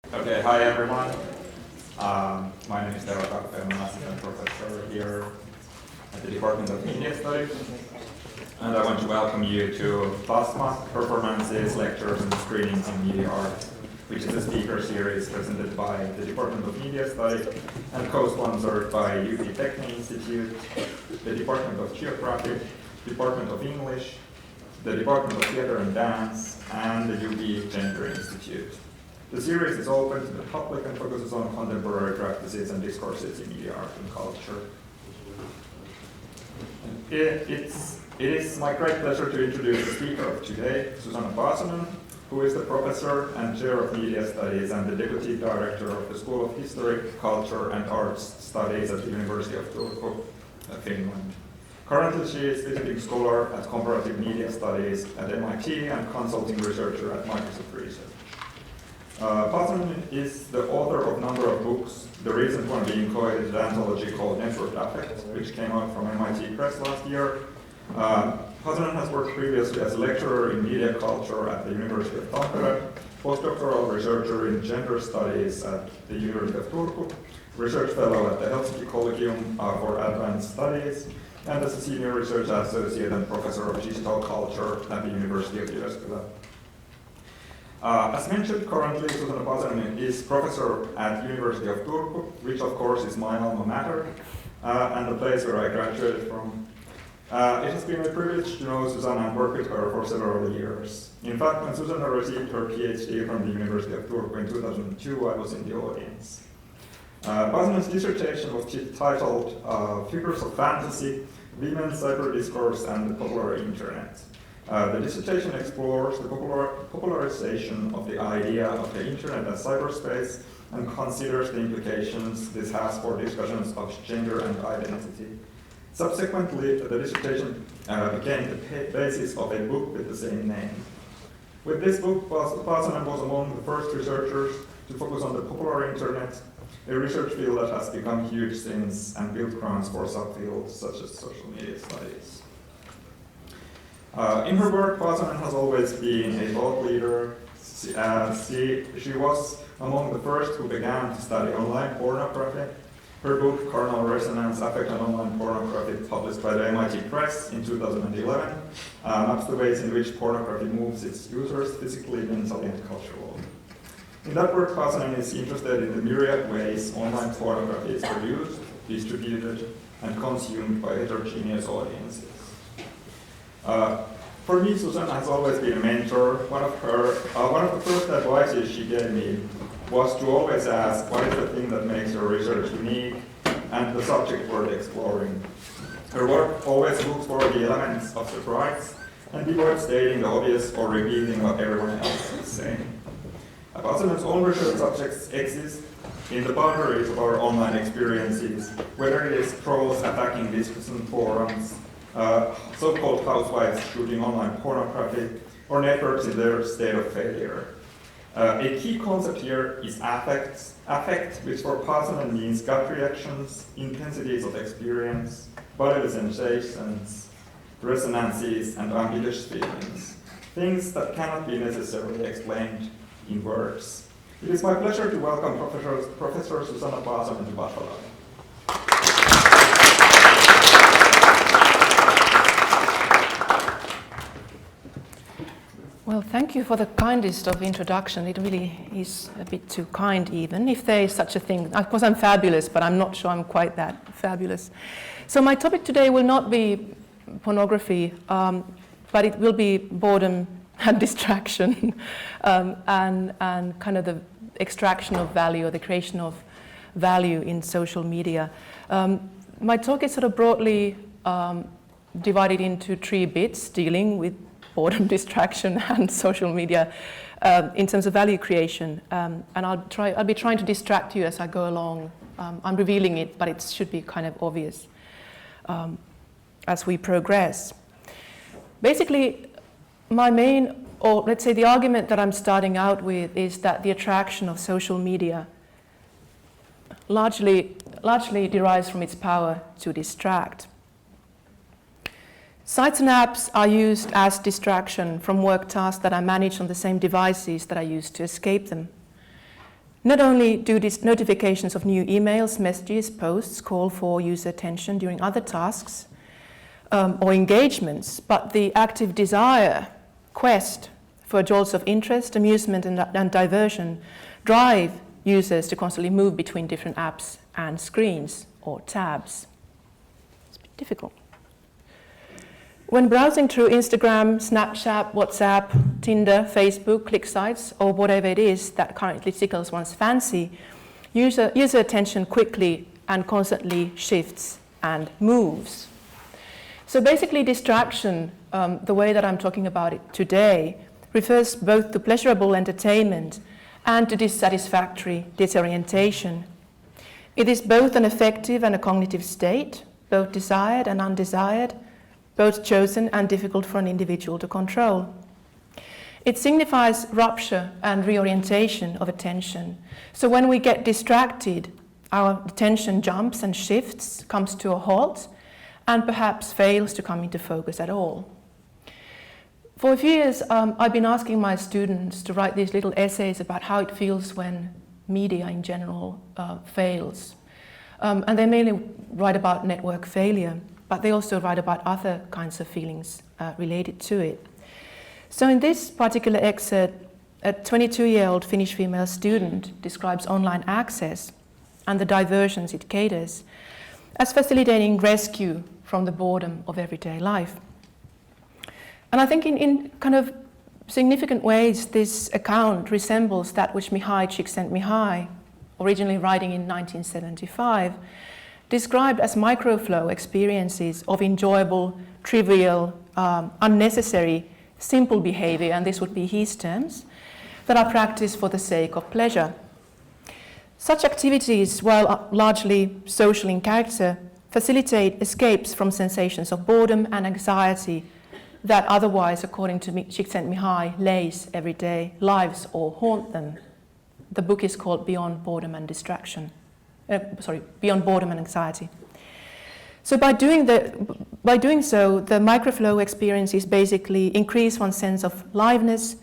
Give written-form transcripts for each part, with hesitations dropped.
Okay, hi everyone. My name is Tero Kappe. I'm an assistant professor here at the Department of Media Studies. And I want to welcome you to Plasma, Performances, Lectures and Screenings in Media Art, which is a speaker series presented by the Department of Media Studies and co-sponsored by UP Techne Institute, the Department of Geography, Department of English, the Department of Theatre and Dance, and the UP Gender Institute. The series is open to the public and focuses on contemporary practices and discourses in media art and culture. It is my great pleasure to introduce the speaker of today, Susanna Paasonen, who is the professor and chair of media studies and the deputy director of the School of History, Culture and Arts Studies at the University of Turku, Finland. Currently, she is visiting scholar at comparative media studies at MIT and consulting researcher at Microsoft Research. Paasonen is the author of a number of books, the recent one being co-edited anthology called Networked Affect, which came out from MIT Press last year. Paasonen has worked previously as a lecturer in media culture at the University of Tampere, postdoctoral researcher in gender studies at the University of Turku, research fellow at the Helsinki Collegium for Advanced Studies, and as a senior research associate and professor of digital culture at the University of Jyväskylä. As mentioned, currently Susanna Paasonen is professor at University of Turku, which of course is my alma mater, and the place where I graduated from. It has been a privilege to know Susanna and work with her for several years. In fact, when Susanna received her PhD from the University of Turku in 2002, I was in the audience. Paasonen's dissertation was titled Figures of Fantasy, Women's Cyber Discourse and the Popular Internet. The dissertation explores the popularization of the idea of the internet as cyberspace and considers the implications this has for discussions of gender and identity. Subsequently, the dissertation became the basis of a book with the same name. With this book, Paasonen was among the first researchers to focus on the popular internet, a research field that has become huge since and built grounds for subfields such as social media studies. In her work, Paasonen has always been a thought leader. She was among the first who began to study online pornography. Her book, Carnal Resonance, Affect and Online Pornography, published by the MIT Press in 2011, maps the ways in which pornography moves its users physically, mentally, and culturally. In that work, Paasonen is interested in the myriad ways online pornography is produced, distributed, and consumed by heterogeneous audiences. For me, Susanna has always been a mentor. One of the first advices she gave me was to always ask, what is the thing that makes your research unique and the subject worth exploring? Her work always looks for the elements of surprise and avoids stating the obvious or repeating what everyone else is saying. Paasonen's own research subjects exist in the boundaries of our online experiences, whether it is trolls attacking discussion forums, so-called housewives shooting online pornography, or networks in their state of failure. A key concept here is affect, which for Paasonen means gut reactions, intensities of experience, bodily sensations, resonances, and ambiguous feelings, things that cannot be necessarily explained in words. It is my pleasure to welcome Professor Susanna Paasonen to Buffalo. Well, thank you for the kindest of introduction. It really is a bit too kind, even, if there is such a thing. Of course, I'm fabulous, but I'm not sure I'm quite that fabulous. So my topic today will not be pornography, but it will be boredom and distraction, and kind of the extraction of value or the creation of value in social media. My talk is sort of broadly divided into 3 bits, dealing with boredom, distraction, and social media in terms of value creation. And I'll be trying to distract you as I go along. I'm revealing it, but it should be kind of obvious as we progress. Basically, my main, or let's say the argument that I'm starting out with, is that the attraction of social media largely derives from its power to distract. Sites and apps are used as distraction from work tasks that I manage on the same devices that I use to escape them. Not only do these notifications of new emails, messages, posts call for user attention during other tasks or engagements, but the active desire, quest for jolts of interest, amusement, and diversion drive users to constantly move between different apps and screens or tabs. It's a bit difficult. When browsing through Instagram, Snapchat, WhatsApp, Tinder, Facebook, click sites, or whatever it is that currently tickles one's fancy, user attention quickly and constantly shifts and moves. So basically distraction, the way that I'm talking about it today, refers both to pleasurable entertainment and to dissatisfactory disorientation. It is both an affective and a cognitive state, both desired and undesired, both chosen and difficult for an individual to control. It signifies rupture and reorientation of attention. So when we get distracted, our attention jumps and shifts, comes to a halt, and perhaps fails to come into focus at all. For a few years, I've been asking my students to write these little essays about how it feels when media in general fails. And they mainly write about network failure, but they also write about other kinds of feelings related to it. So in this particular excerpt, a 22-year-old Finnish female student describes online access and the diversions it caters as facilitating rescue from the boredom of everyday life. And I think in kind of significant ways, this account resembles that which Mihai Csikszentmihalyi, originally writing in 1975, described as microflow experiences of enjoyable, trivial, unnecessary, simple behavior, and this would be his terms, that are practiced for the sake of pleasure. Such activities, while largely social in character, facilitate escapes from sensations of boredom and anxiety that otherwise, according to Csikszentmihalyi, lace everyday lives or haunt them. The book is called Beyond Boredom and Distraction. Beyond Boredom and Anxiety. So by doing so, the microflow experiences basically increase one's sense of liveness,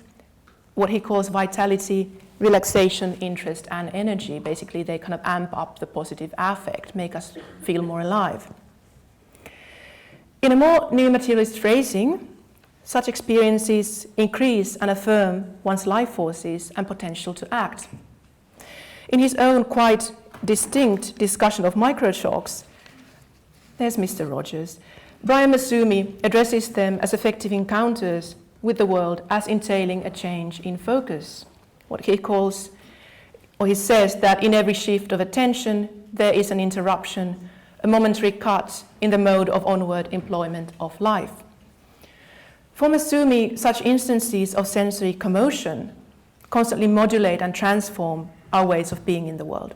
what he calls vitality, relaxation, interest, and energy. Basically, they kind of amp up the positive affect, make us feel more alive. In a more new materialist phrasing, such experiences increase and affirm one's life forces and potential to act. In his own quite distinct discussion of microshocks, there's Mr. Rogers, Brian Masumi addresses them as effective encounters with the world as entailing a change in focus. What he calls, or he says that in every shift of attention, there is an interruption, a momentary cut in the mode of onward employment of life. For Masumi, such instances of sensory commotion constantly modulate and transform our ways of being in the world.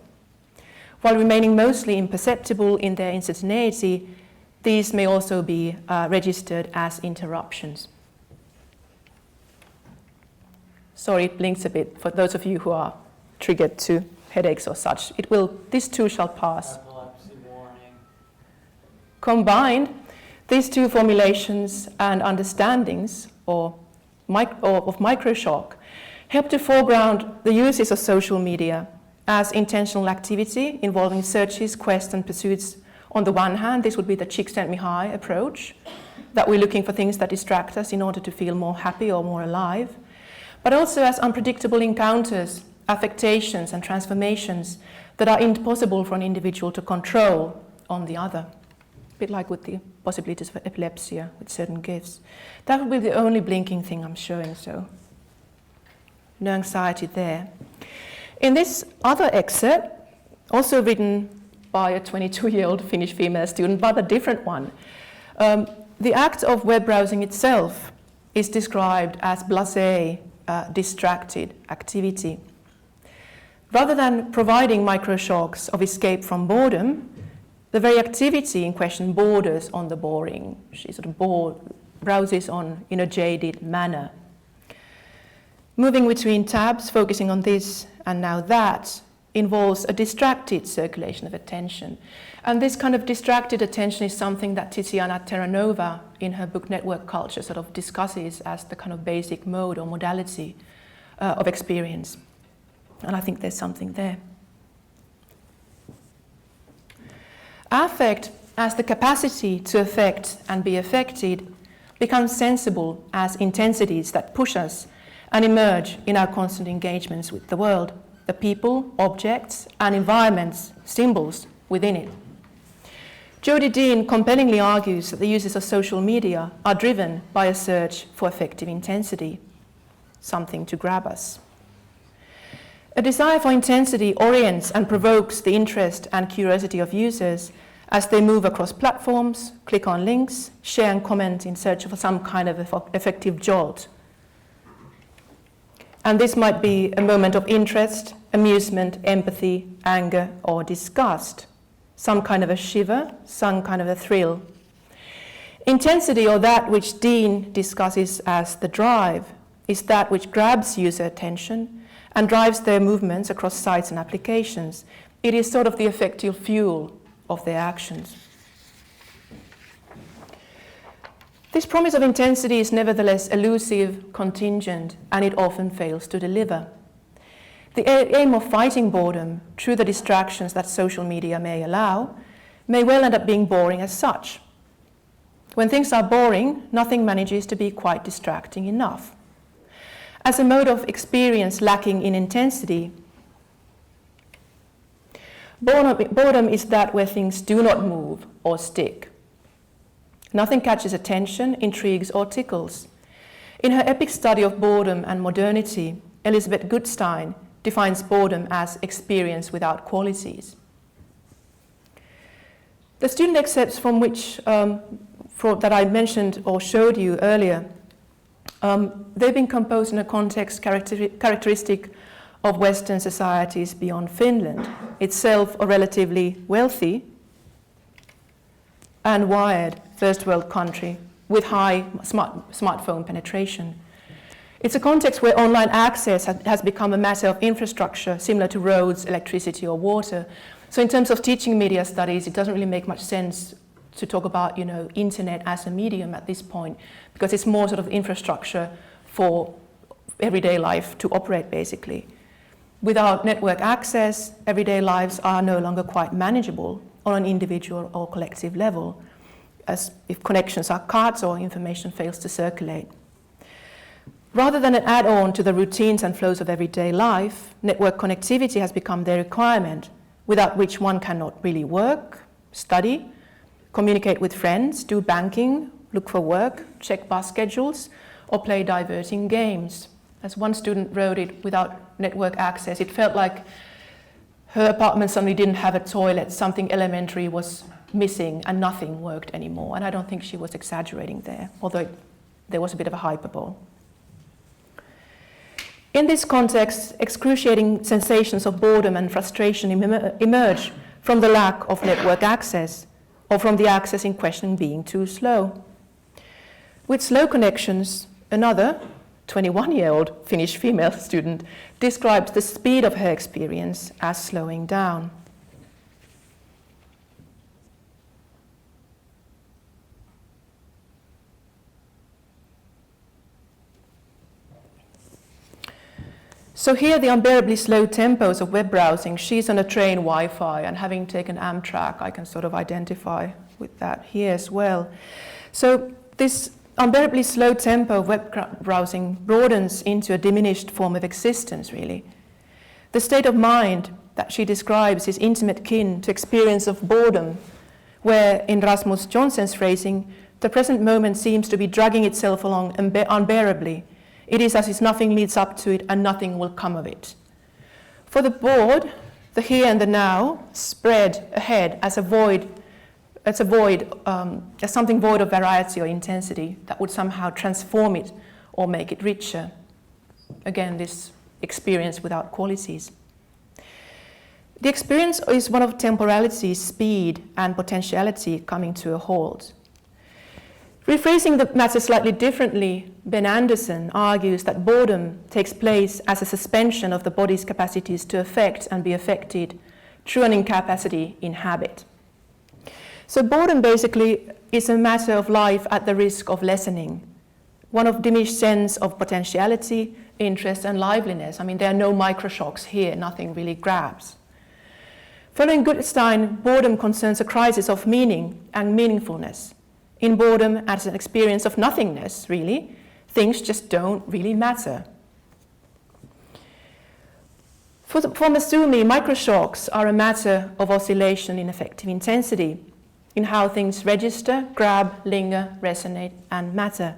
While remaining mostly imperceptible in their instantaneity, these may also be registered as interruptions. Sorry, it blinks a bit for those of you who are triggered to headaches or such. This too shall pass. Epilepsy warning. Combined, these two formulations and understandings of microshock help to foreground the uses of social media as intentional activity involving searches, quests, and pursuits. On the one hand, this would be the Csikszentmihalyi approach, that we're looking for things that distract us in order to feel more happy or more alive, but also as unpredictable encounters, affectations, and transformations that are impossible for an individual to control on the other. A bit like with the possibilities for epilepsy with certain gifts. That would be the only blinking thing I'm showing, so no anxiety there. In this other excerpt, also written by a 22-year-old Finnish female student, but a different one, the act of web browsing itself is described as blasé, distracted activity. Rather than providing microshocks of escape from boredom, the very activity in question borders on the boring. She sort of browses on in a jaded manner. Moving between tabs, focusing on this and now that, involves a distracted circulation of attention. And this kind of distracted attention is something that Tiziana Terranova, in her book Network Culture, sort of discusses as the kind of basic mode or modality of experience. And I think there's something there. Affect, as the capacity to affect and be affected, becomes sensible as intensities that push us and emerge in our constant engagements with the world, the people, objects, and environments, symbols within it. Jodie Dean compellingly argues that the uses of social media are driven by a search for affective intensity, something to grab us. A desire for intensity orients and provokes the interest and curiosity of users as they move across platforms, click on links, share and comment in search of some kind of effective jolt. And this might be a moment of interest, amusement, empathy, anger, or disgust. Some kind of a shiver, some kind of a thrill. Intensity, or that which Dean discusses as the drive, is that which grabs user attention and drives their movements across sites and applications. It is sort of the effective fuel of their actions. This promise of intensity is nevertheless elusive, contingent, and it often fails to deliver. The aim of fighting boredom through the distractions that social media may allow may well end up being boring as such. When things are boring, nothing manages to be quite distracting enough. As a mode of experience lacking in intensity, boredom is that where things do not move or stick. Nothing catches attention, intrigues, or tickles. In her epic study of boredom and modernity, Elizabeth Goodstein defines boredom as experience without qualities. The student excerpts from which that I mentioned or showed you earlier, they've been composed in a context characteristic of Western societies beyond Finland, itself a relatively wealthy and wired first world country with high smartphone penetration. It's a context where online access has become a matter of infrastructure similar to roads, electricity, or water. So in terms of teaching media studies, it doesn't really make much sense to talk about, internet as a medium at this point, because it's more sort of infrastructure for everyday life to operate, basically. Without network access, everyday lives are no longer quite manageable on an individual or collective level, as if connections are cut or information fails to circulate. Rather than an add-on to the routines and flows of everyday life, network connectivity has become their requirement, without which one cannot really work, study, communicate with friends, do banking, look for work, check bus schedules, or play diverting games. As one student wrote it, without network access, it felt like her apartment suddenly didn't have a toilet, something elementary was missing and nothing worked anymore. And I don't think she was exaggerating there, although there was a bit of a hyperbole. In this context, excruciating sensations of boredom and frustration emerge from the lack of network access, or from the access in question being too slow. With slow connections, another 21-year-old Finnish female student describes the speed of her experience as slowing down. So here, the unbearably slow tempos of web browsing, she's on a train Wi-Fi, and having taken Amtrak, I can sort of identify with that here as well. So this unbearably slow tempo of web browsing broadens into a diminished form of existence, really. The state of mind that she describes is intimate kin to experience of boredom, where, in Rasmus Johnson's phrasing, the present moment seems to be dragging itself along unbearably. It is as if nothing leads up to it and nothing will come of it. For the bored, the here and the now spread ahead as a void, as something void of variety or intensity that would somehow transform it or make it richer. Again, this experience without qualities. The experience is one of temporality, speed, and potentiality coming to a halt. Rephrasing the matter slightly differently, Ben Anderson argues that boredom takes place as a suspension of the body's capacities to affect and be affected through an incapacity in habit. So boredom basically is a matter of life at the risk of lessening, one of diminished sense of potentiality, interest and liveliness. I mean, there are no microshocks here, nothing really grabs. Following Goodstein, boredom concerns a crisis of meaning and meaningfulness. In boredom, as an experience of nothingness, really, things just don't really matter. For Masumi, microshocks are a matter of oscillation in affective intensity, in how things register, grab, linger, resonate, and matter.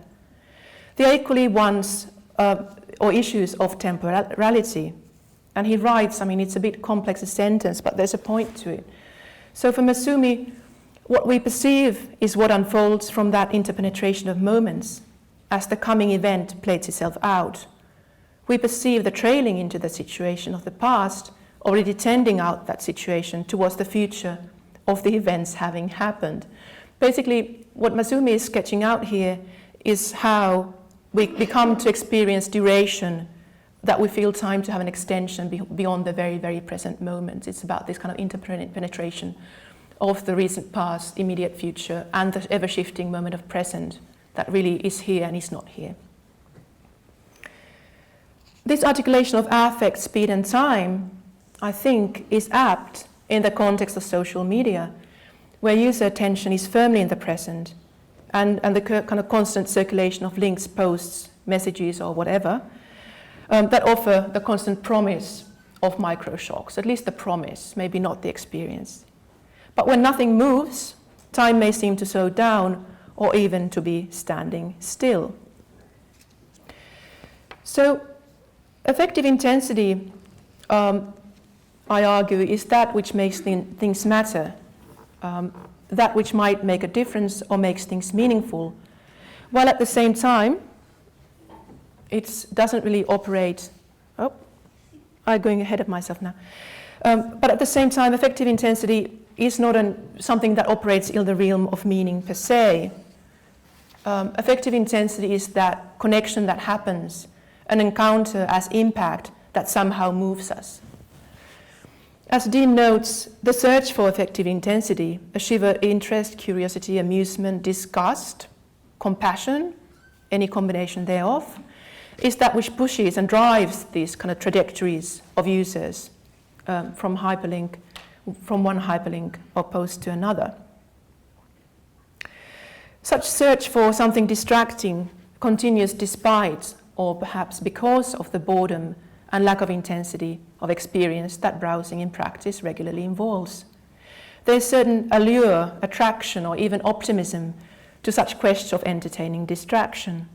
They are equally ones or issues of temporality. And he writes, I mean, it's a bit complex a sentence, but there's a point to it. So for Masumi, what we perceive is what unfolds from that interpenetration of moments as the coming event plays itself out. We perceive the trailing into the situation of the past, already tending out that situation towards the future of the events having happened. Basically, what Masumi is sketching out here is how we come to experience duration, that we feel time to have an extension beyond the very, very present moment. It's about this kind of interpenetration of the recent past, immediate future, and the ever-shifting moment of present that really is here and is not here. This articulation of affect, speed, and time, I think, is apt in the context of social media, where user attention is firmly in the present, and the kind of constant circulation of links, posts, messages, or whatever, that offer the constant promise of microshocks, at least the promise, maybe not the experience. But when nothing moves, time may seem to slow down or even to be standing still. So, affective intensity, I argue, is that which makes things matter, that which might make a difference or makes things meaningful, while at the same time, it doesn't really operate. Oh, I'm going ahead of myself now. But at the same time, affective intensity is not something that operates in the realm of meaning per se. Affective intensity is that connection that happens, an encounter as impact that somehow moves us. As Dean notes, the search for affective intensity, a shiver, interest, curiosity, amusement, disgust, compassion, any combination thereof, is that which pushes and drives these kind of trajectories of users from one hyperlink or post to another. Such search for something distracting continues despite, or perhaps because of, the boredom and lack of intensity of experience that browsing in practice regularly involves. There's certain allure, attraction, or even optimism to such quest of entertaining distraction.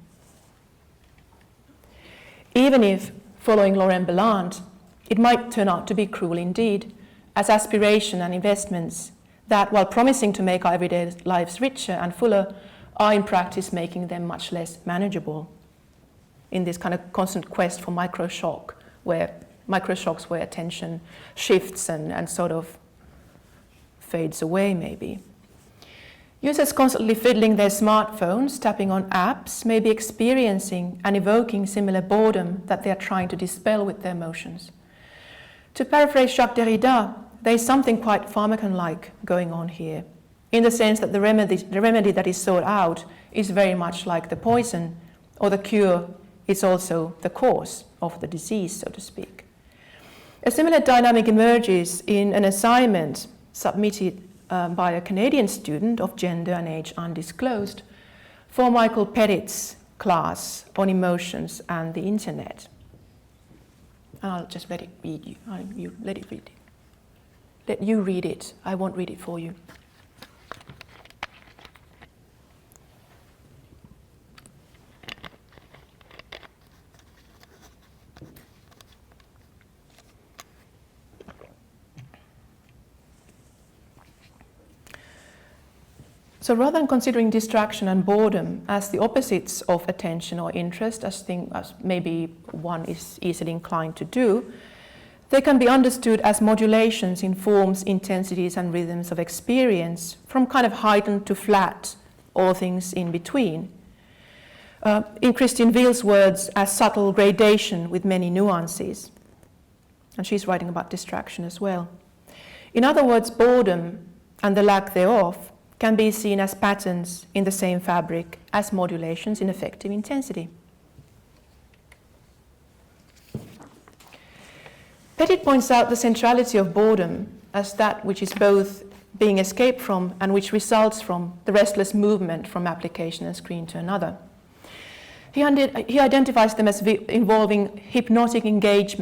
Even if, following Laurent Belland, it might turn out to be cruel indeed, as aspiration and investments that, while promising to make our everyday lives richer and fuller, are in practice making them much less manageable in this kind of constant quest for microshocks where attention shifts and sort of fades away maybe. Users constantly fiddling their smartphones, tapping on apps, may be experiencing and evoking similar boredom that they are trying to dispel with their motions. To paraphrase Jacques Derrida, there is something quite pharmacon-like going on here, in the sense that the remedy that is sought out is very much like the poison, or the cure is also the cause of the disease, so to speak. A similar dynamic emerges in an assignment submitted by a Canadian student of gender and age undisclosed for Michael Pettit's class on emotions and the internet. And I'll just let it read you. Let you read it. I won't read it for you. So rather than considering distraction and boredom as the opposites of attention or interest, as maybe one is easily inclined to do, they can be understood as modulations in forms, intensities, and rhythms of experience, from kind of heightened to flat, all things in between. In Christine Veal's words, as subtle gradation with many nuances. And she's writing about distraction as well. In other words, boredom and the lack thereof can be seen as patterns in the same fabric as modulations in affective intensity. Petit points out the centrality of boredom as that which is both being escaped from and which results from the restless movement from application and screen to another. He identifies them as involving hypnotic engaged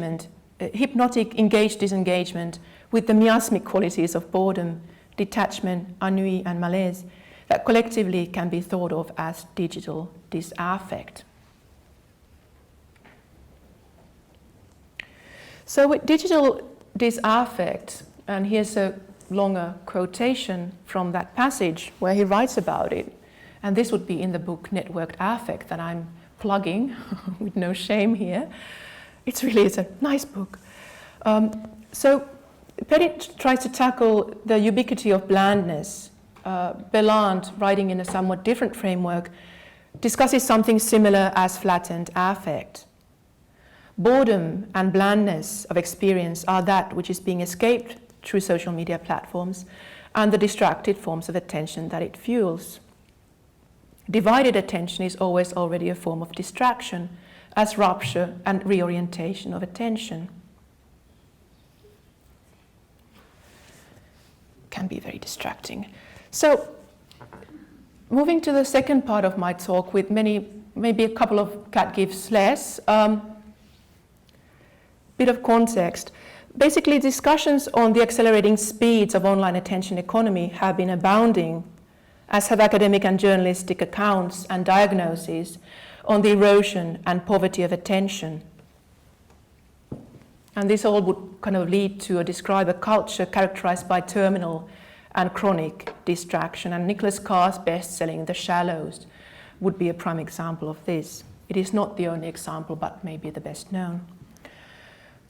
disengagement with the miasmic qualities of boredom, detachment, ennui, and malaise that collectively can be thought of as digital disaffect. So with digital disaffect, and here's a longer quotation from that passage where he writes about it, and this would be in the book Networked Affect that I'm plugging with no shame here. It's a nice book. So Petit tries to tackle the ubiquity of blandness. Belland, writing in a somewhat different framework, discusses something similar as flattened affect. Boredom and blandness of experience are that which is being escaped through social media platforms and the distracted forms of attention that it fuels. Divided attention is always already a form of distraction, as rupture and reorientation of attention can be very distracting. So, moving to the second part of my talk with maybe a couple of cat gives less, bit of context. Basically, discussions on the accelerating speeds of online attention economy have been abounding, as have academic and journalistic accounts and diagnoses on the erosion and poverty of attention. And this all would kind of lead to or describe a culture characterized by terminal and chronic distraction. And Nicholas Carr's best-selling The Shallows would be a prime example of this. It is not the only example, but maybe the best known.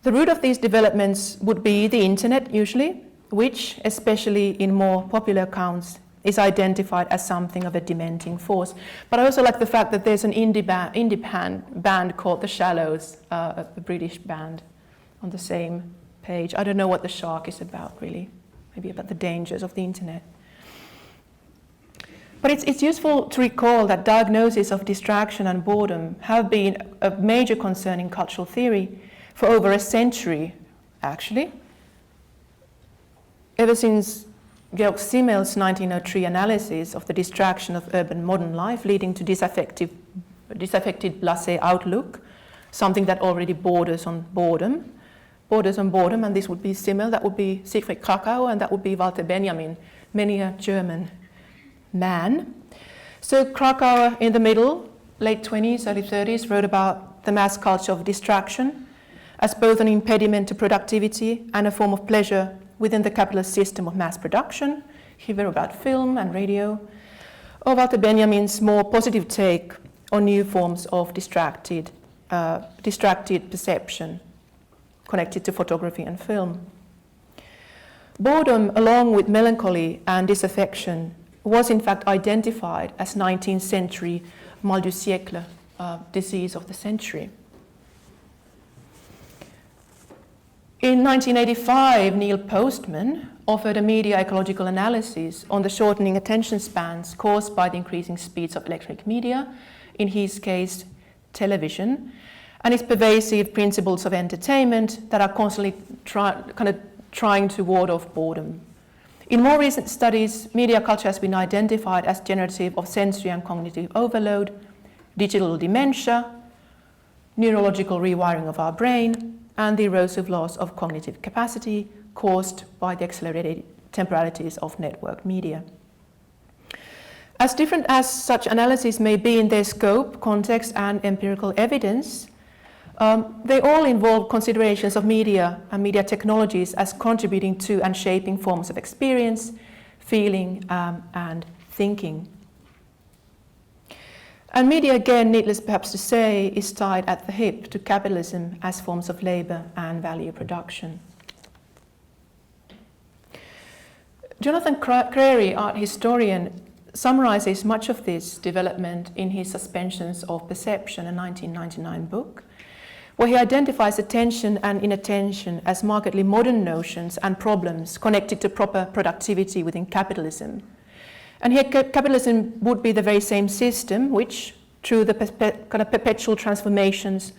The root of these developments would be the internet, usually, which, especially in more popular accounts, is identified as something of a dementing force. But I also like the fact that there's an indie band called The Shallows, a British band, on the same page. I don't know what The Shark is about, really. Maybe about the dangers of the internet. But it's useful to recall that diagnoses of distraction and boredom have been a major concern in cultural theory for over a century, actually. Ever since Georg Simmel's 1903 analysis of the distraction of urban modern life leading to disaffected blasé outlook, something that already borders on boredom, and this would be Simmel, that would be Siegfried Kracauer, and that would be Walter Benjamin, many a German man. So Kracauer in the middle, late 20s, early 30s, wrote about the mass culture of distraction as both an impediment to productivity and a form of pleasure within the capitalist system of mass production. He wrote about film and radio. Or Walter Benjamin's more positive take on new forms of distracted perception connected to photography and film. Boredom, along with melancholy and disaffection, was in fact identified as 19th century mal du siècle, disease of the century. In 1985, Neil Postman offered a media ecological analysis on the shortening attention spans caused by the increasing speeds of electronic media, in his case, television, and its pervasive principles of entertainment that are constantly trying to ward off boredom. In more recent studies, media culture has been identified as generative of sensory and cognitive overload, digital dementia, neurological rewiring of our brain, and the erosive loss of cognitive capacity caused by the accelerated temporalities of network media. As different as such analyses may be in their scope, context, and empirical evidence, they all involve considerations of media and media technologies as contributing to and shaping forms of experience, feeling, and thinking. And media, again, needless perhaps to say, is tied at the hip to capitalism as forms of labor and value production. Jonathan Crary, art historian, summarizes much of this development in his Suspensions of Perception, a 1999 book, where he identifies attention and inattention as markedly modern notions and problems connected to proper productivity within capitalism. And here capitalism would be the very same system which, through the kind of perpetual transformations,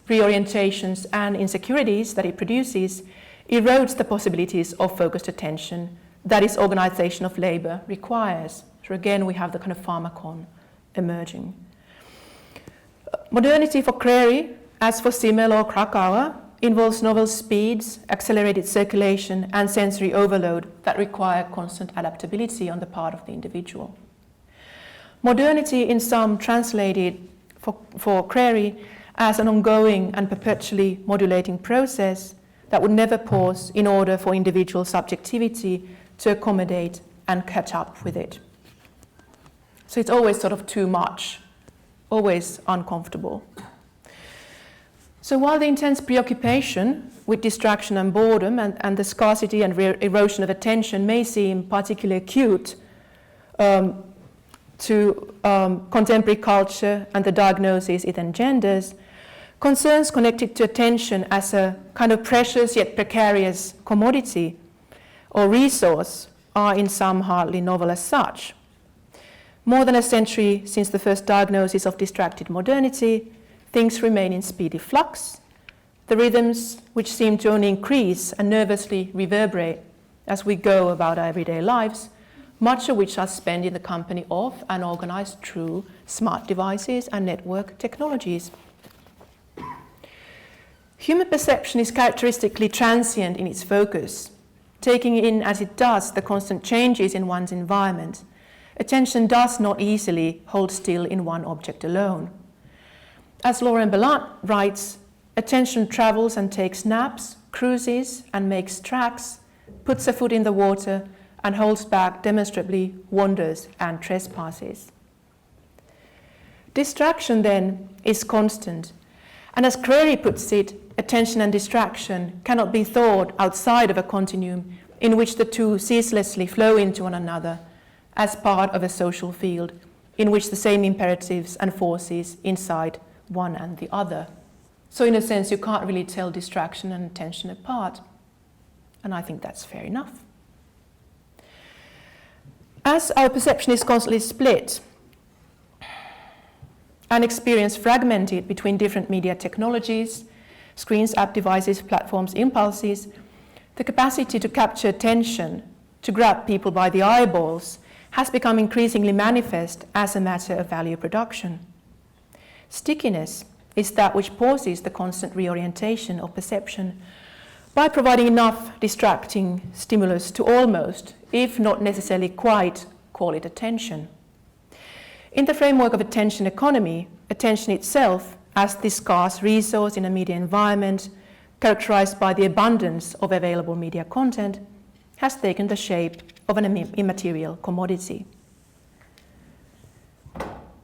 reorientations and insecurities that it produces, erodes the possibilities of focused attention that its organization of labor requires. So again, we have the kind of pharmacon emerging. Modernity for Crary, as for Simmel or Krakauer, involves novel speeds, accelerated circulation, and sensory overload that require constant adaptability on the part of the individual. Modernity, in sum, translated for Crary as an ongoing and perpetually modulating process that would never pause in order for individual subjectivity to accommodate and catch up with it. So it's always sort of too much, always uncomfortable. So while the intense preoccupation with distraction and boredom and the scarcity and erosion of attention may seem particularly acute to contemporary culture and the diagnoses it engenders, concerns connected to attention as a kind of precious yet precarious commodity or resource are in some hardly novel as such. More than a century since the first diagnosis of distracted modernity, things remain in speedy flux. The rhythms which seem to only increase and nervously reverberate as we go about our everyday lives, much of which are spent in the company of and organized through smart devices and network technologies. Human perception is characteristically transient in its focus. Taking in as it does the constant changes in one's environment, attention does not easily hold still in one object alone. As Laurent Bellat writes, attention travels and takes naps, cruises and makes tracks, puts a foot in the water and holds back demonstrably, wanders and trespasses. Distraction then is constant, and as Crary puts it, attention and distraction cannot be thought outside of a continuum in which the two ceaselessly flow into one another as part of a social field in which the same imperatives and forces incite one and the other. So in a sense, you can't really tell distraction and attention apart. And I think that's fair enough. As our perception is constantly split and experience fragmented between different media technologies, screens, app devices, platforms, impulses, the capacity to capture attention, to grab people by the eyeballs, has become increasingly manifest as a matter of value production. Stickiness is that which pauses the constant reorientation of perception by providing enough distracting stimulus to almost, if not necessarily quite, call it attention. In the framework of attention economy, attention itself, as this scarce resource in a media environment characterized by the abundance of available media content, has taken the shape of an immaterial commodity.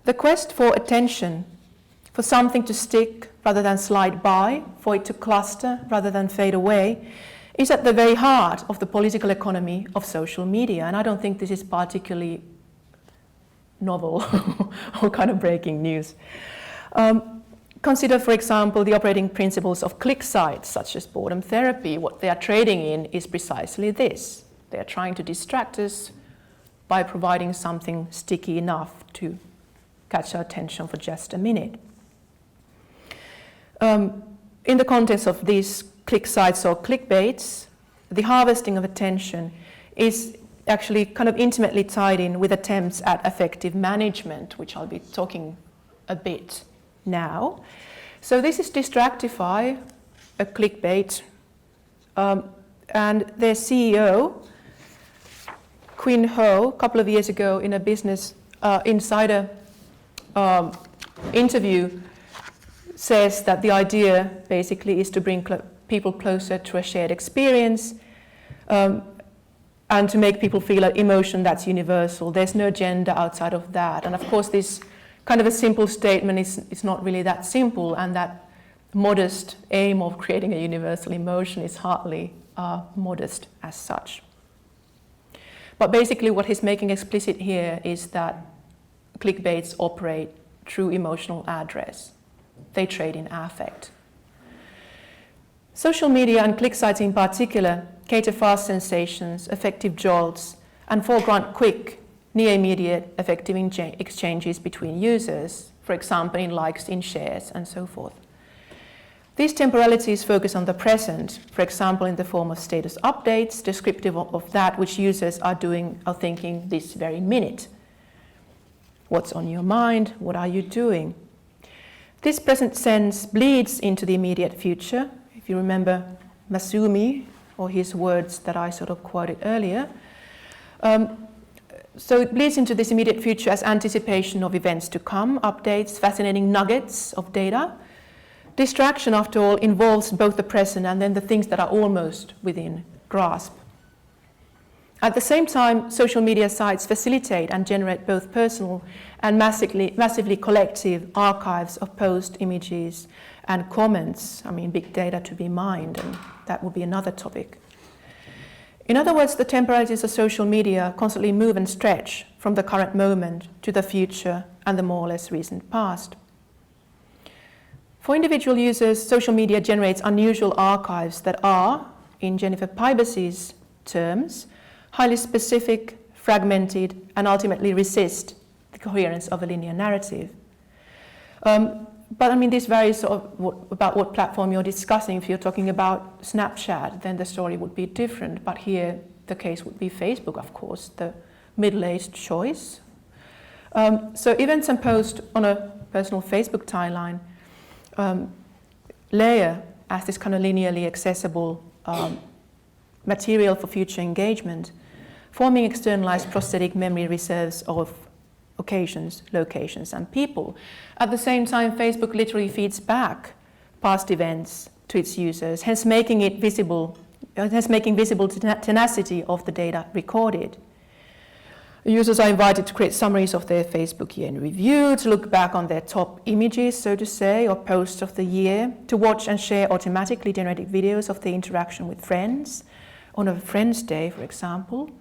The quest for attention, for something to stick rather than slide by, for it to cluster rather than fade away, is at the very heart of the political economy of social media. And I don't think this is particularly novel or kind of breaking news. Consider, for example, the operating principles of click sites such as boredom therapy. What they are trading in is precisely this. They are trying to distract us by providing something sticky enough to catch our attention for just a minute. In the context of these click sites or clickbaits, the harvesting of attention is actually kind of intimately tied in with attempts at effective management, which I'll be talking a bit now. So this is Distractify, a clickbait, and their CEO, Quinn Ho, a couple of years ago in a Business Insider interview, says that the idea basically is to bring people closer to a shared experience and to make people feel an emotion that's universal. There's no agenda outside of that. And of course, this kind of a simple statement is not really that simple, and that modest aim of creating a universal emotion is hardly modest as such. But basically what he's making explicit here is that clickbaits operate through emotional address. They trade in affect. Social media and click sites in particular cater fast sensations, effective jolts, and foreground quick near immediate effective exchanges between users, for example in likes, in shares, and so forth. These temporalities focus on the present, for example in the form of status updates, descriptive of that which users are doing or thinking this very minute. What's on your mind? What are you doing? This present sense bleeds into the immediate future. If you remember Masumi, or his words that I sort of quoted earlier. So it bleeds into this immediate future as anticipation of events to come, updates, fascinating nuggets of data. Distraction, after all, involves both the present and then the things that are almost within grasp. At the same time, social media sites facilitate and generate both personal and massively collective archives of post images and comments. I mean, big data to be mined, and that will be another topic. In other words, the temporalities of social media constantly move and stretch from the current moment to the future and the more or less recent past. For individual users, social media generates unusual archives that are, in Jennifer Pybus's terms, highly specific, fragmented, and ultimately resist the coherence of a linear narrative. But I mean, this varies sort of about what platform you're discussing. If you're talking about Snapchat, then the story would be different. But here, the case would be Facebook, of course, the middle-aged choice. So events and posts on a personal Facebook timeline layer as this kind of linearly accessible material for future engagement, forming externalized prosthetic memory reserves of occasions, locations, and people. At the same time, Facebook literally feeds back past events to its users, hence making visible tenacity of the data recorded. Users are invited to create summaries of their Facebook year in review, to look back on their top images, so to say, or posts of the year, to watch and share automatically generated videos of their interaction with friends, on a Friends Day, for example.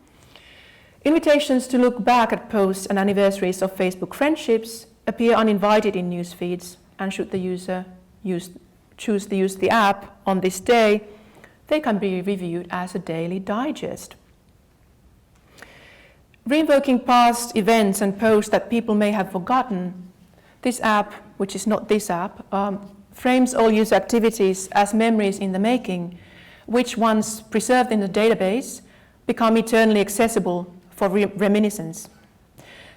Invitations to look back at posts and anniversaries of Facebook friendships appear uninvited in news feeds, and should the user choose to use the app on this day, they can be reviewed as a daily digest. Reinvoking past events and posts that people may have forgotten, this app, which is not this app, frames all user activities as memories in the making, which once preserved in the database, become eternally accessible for reminiscence.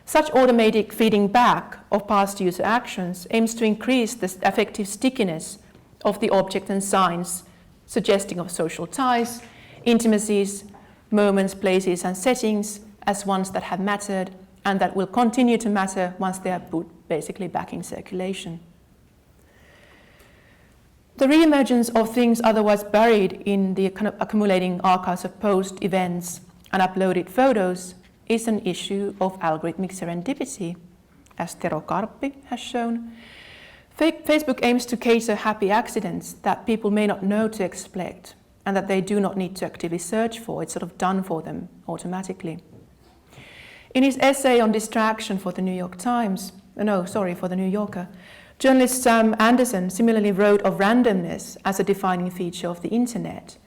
Such automatic feeding back of past user actions aims to increase the affective stickiness of the object and signs, suggesting of social ties, intimacies, moments, places, and settings as ones that have mattered and that will continue to matter once they are put basically back in circulation. The re-emergence of things otherwise buried in the kind of accumulating archives of post events and uploaded photos is an issue of algorithmic serendipity, as Tero Karppi has shown. Facebook aims to cater happy accidents that people may not know to expect and that they do not need to actively search for. It's sort of done for them automatically. In his essay on distraction for the New Yorker, journalist Sam Anderson similarly wrote of randomness as a defining feature of the internet,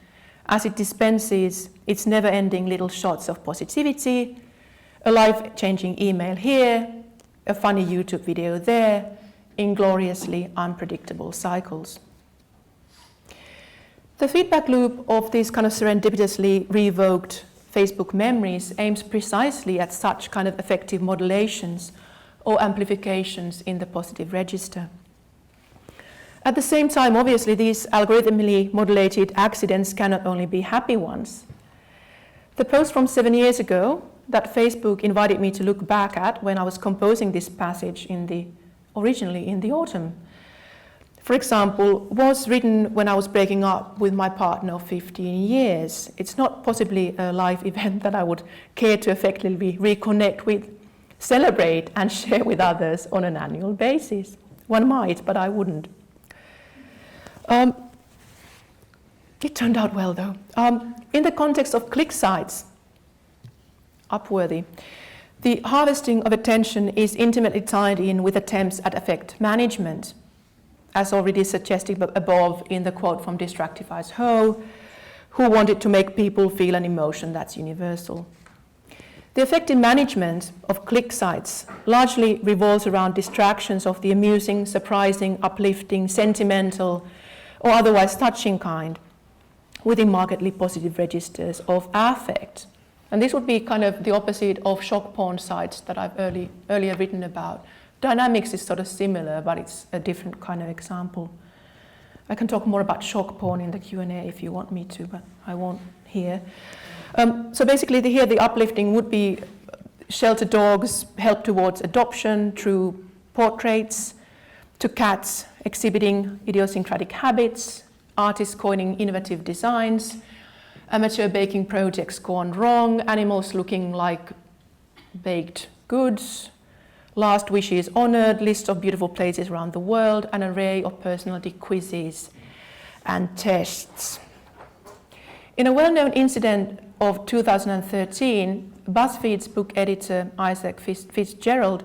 as it dispenses its never-ending little shots of positivity, a life-changing email here, a funny YouTube video there, ingloriously unpredictable cycles. The feedback loop of these kind of serendipitously revoked Facebook memories aims precisely at such kind of effective modulations or amplifications in the positive register. At the same time, obviously, these algorithmically modulated accidents cannot only be happy ones. The post from 7 years ago that Facebook invited me to look back at when I was composing this passage originally in the autumn, for example, was written when I was breaking up with my partner of 15 years. It's not possibly a life event that I would care to effectively reconnect with, celebrate, and share with others on an annual basis. One might, but I wouldn't. It turned out well, though. In the context of click sites, Upworthy, the harvesting of attention is intimately tied in with attempts at affect management, as already suggested above in the quote from Distractify's Ho, who wanted to make people feel an emotion that's universal. The effective management of click sites largely revolves around distractions of the amusing, surprising, uplifting, sentimental, or otherwise touching kind within markedly positive registers of affect. And this would be kind of the opposite of shock porn sites that I've earlier written about. Dynamics is sort of similar, but it's a different kind of example. I can talk more about shock porn in the Q&A if you want me to, but I won't here. So basically here the uplifting would be shelter dogs, help towards adoption through portraits, to cats exhibiting idiosyncratic habits, artists coining innovative designs, amateur baking projects gone wrong, animals looking like baked goods, last wishes honored, list of beautiful places around the world, an array of personality quizzes and tests. In a well-known incident of 2013, BuzzFeed's book editor Isaac Fitzgerald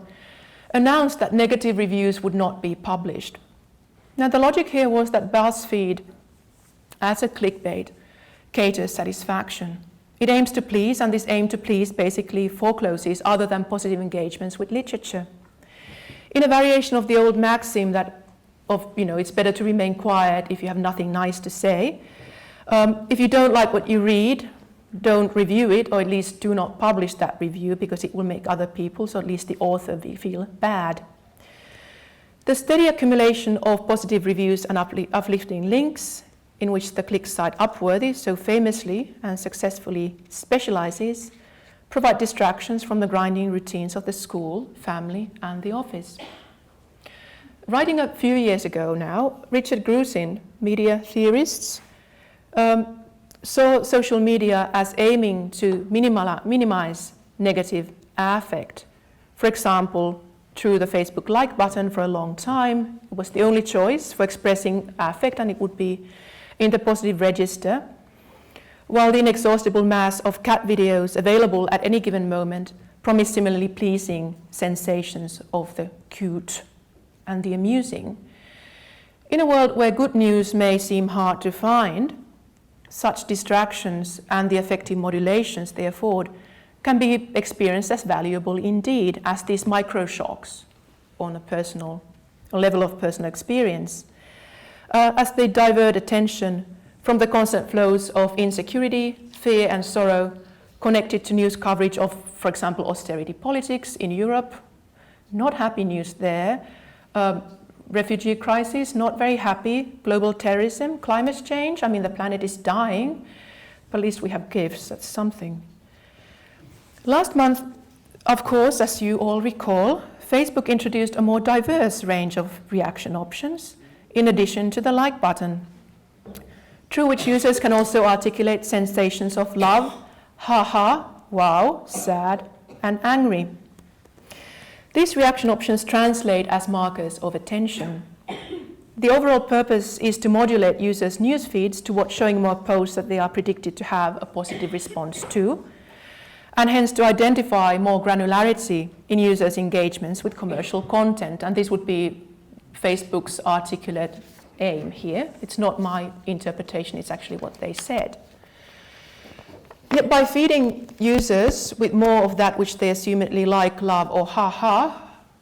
announced that negative reviews would not be published. Now the logic here was that BuzzFeed, as a clickbait, caters satisfaction. It aims to please, and this aim to please basically forecloses other than positive engagements with literature. In a variation of the old maxim that it's better to remain quiet if you have nothing nice to say, if you don't like what you read, don't review it, or at least do not publish that review because it will make other people, so at least the author, feel bad. The steady accumulation of positive reviews and uplifting links in which the click site Upworthy so famously and successfully specializes provide distractions from the grinding routines of the school, family, and the office. Writing a few years ago Richard Grusin, media theorist, saw social media as aiming to minimize negative affect. For example, through the Facebook like button for a long time, it was the only choice for expressing affect, and it would be in the positive register, while the inexhaustible mass of cat videos available at any given moment promise similarly pleasing sensations of the cute and the amusing. In a world where good news may seem hard to find, such distractions and the effective modulations they afford can be experienced as valuable indeed as these micro-shocks on a level of personal experience, as they divert attention from the constant flows of insecurity, fear and sorrow connected to news coverage of, for example, austerity politics in Europe, not happy news there, refugee crisis, not very happy, global terrorism, climate change, the planet is dying, but at least we have gifts, that's something. Last month, of course, as you all recall, Facebook introduced a more diverse range of reaction options, in addition to the like button, through which users can also articulate sensations of love, haha, wow, sad, and angry. These reaction options translate as markers of attention. The overall purpose is to modulate users' news feeds towards showing more posts that they are predicted to have a positive response to, and hence to identify more granularity in users' engagements with commercial content. And this would be Facebook's articulate aim here. It's not my interpretation, it's actually what they said. Yet by feeding users with more of that which they assumedly like, love, or haha,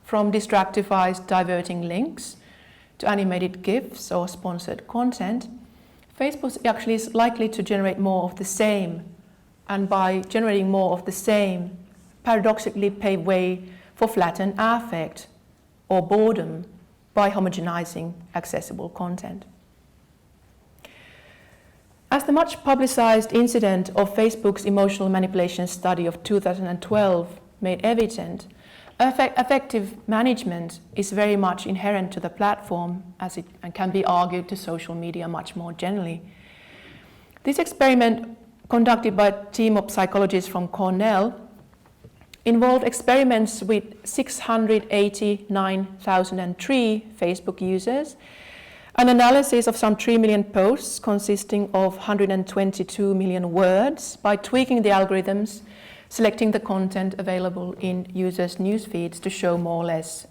from distractified, diverting links to animated GIFs or sponsored content, Facebook actually is likely to generate more of the same, and by generating more of the same, paradoxically pave way for flattened affect or boredom by homogenizing accessible content. As the much publicized incident of Facebook's emotional manipulation study of 2012 made evident, effective management is very much inherent to the platform, as it can be argued to social media much more generally. This experiment, conducted by a team of psychologists from Cornell, involved experiments with 689,003 Facebook users, an analysis of some 3 million posts consisting of 122 million words by tweaking the algorithms, selecting the content available in users' news feeds to show more or less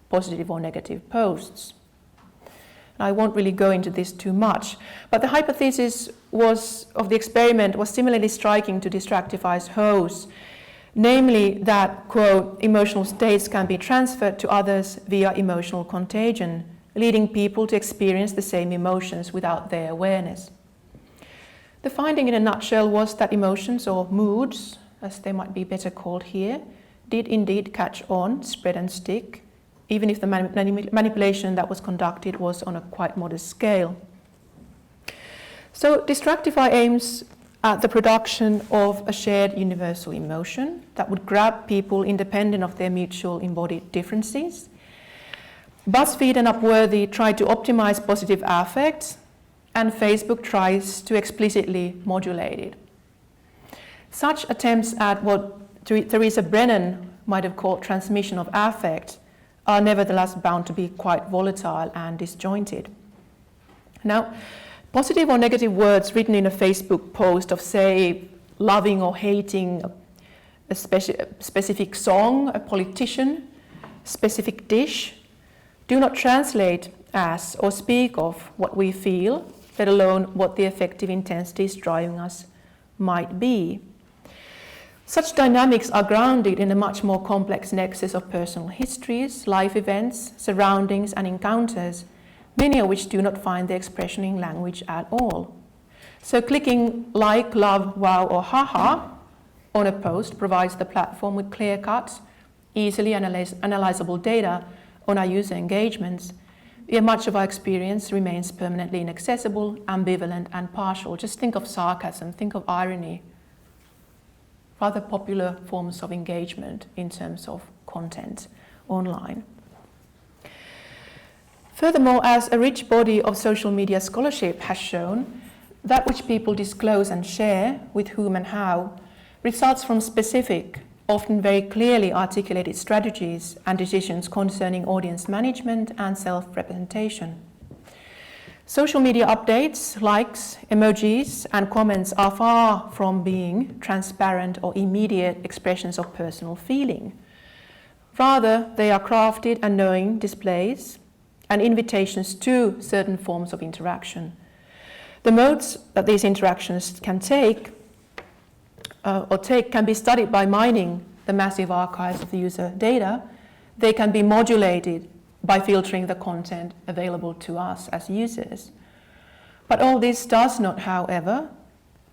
positive or negative posts. I won't really go into this too much, but the hypothesis of the experiment was similarly striking to Distractify's hosts, namely that, quote, emotional states can be transferred to others via emotional contagion, leading people to experience the same emotions without their awareness. The finding in a nutshell was that emotions, or moods, as they might be better called here, did indeed catch on, spread and stick, even if the manipulation that was conducted was on a quite modest scale. So Distractify aims at the production of a shared universal emotion that would grab people independent of their mutual embodied differences. BuzzFeed and Upworthy try to optimize positive affect, and Facebook tries to explicitly modulate it. Such attempts at what Theresa Brennan might have called transmission of affect are nevertheless bound to be quite volatile and disjointed. Now, positive or negative words written in a Facebook post of, say, loving or hating a specific song, a politician, specific dish, do not translate as or speak of what we feel, let alone what the affective intensities driving us might be. Such dynamics are grounded in a much more complex nexus of personal histories, life events, surroundings, and encounters, many of which do not find their expression in language at all. So clicking like, love, wow, or haha on a post provides the platform with clear-cut, easily analyzable data on our user engagements, yet much of our experience remains permanently inaccessible, ambivalent, and partial. Just think of sarcasm, think of irony, rather popular forms of engagement in terms of content online. Furthermore, as a rich body of social media scholarship has shown, that which people disclose and share, with whom and how, results from specific, often very clearly articulated strategies and decisions concerning audience management and self-representation. Social media updates, likes, emojis, and comments are far from being transparent or immediate expressions of personal feeling. Rather, they are crafted and knowing displays and invitations to certain forms of interaction. The modes that these interactions can take can be studied by mining the massive archives of the user data. They can be modulated by filtering the content available to us as users. But all this does not, however,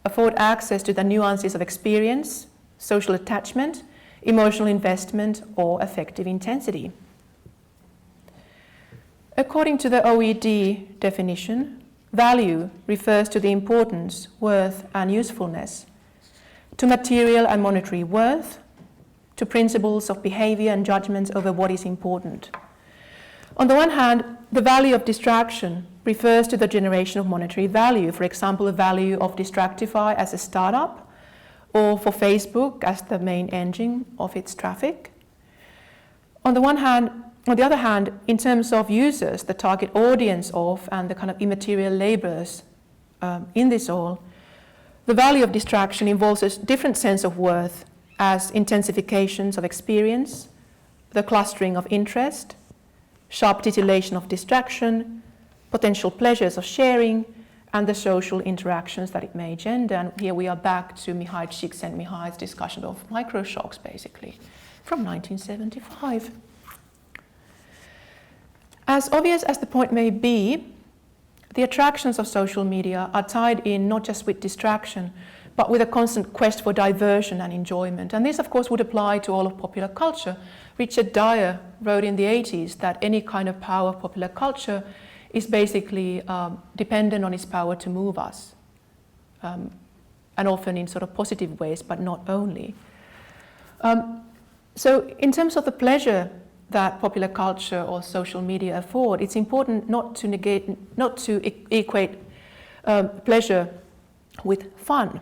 afford access to the nuances of experience, social attachment, emotional investment, or affective intensity. According to the OED definition, value refers to the importance, worth, and usefulness, to material and monetary worth, to principles of behavior and judgments over what is important. On the one hand, the value of distraction refers to the generation of monetary value, for example, the value of Distractify as a startup, or for Facebook as the main engine of its traffic. On the other hand, in terms of users, the target audience of, and the kind of immaterial laborers in this all, the value of distraction involves a different sense of worth as intensifications of experience, the clustering of interest, sharp titillation of distraction, potential pleasures of sharing, and the social interactions that it may engender. And here we are back to Mihai Csikszentmihalyi's discussion of microshocks, basically, from 1975. As obvious as the point may be, the attractions of social media are tied in not just with distraction, but with a constant quest for diversion and enjoyment. And this, of course, would apply to all of popular culture. Richard Dyer wrote in the 80s that any kind of power of popular culture is basically dependent on its power to move us, and often in sort of positive ways, but not only. So in terms of the pleasure that popular culture or social media afford, it's important not to equate pleasure with fun.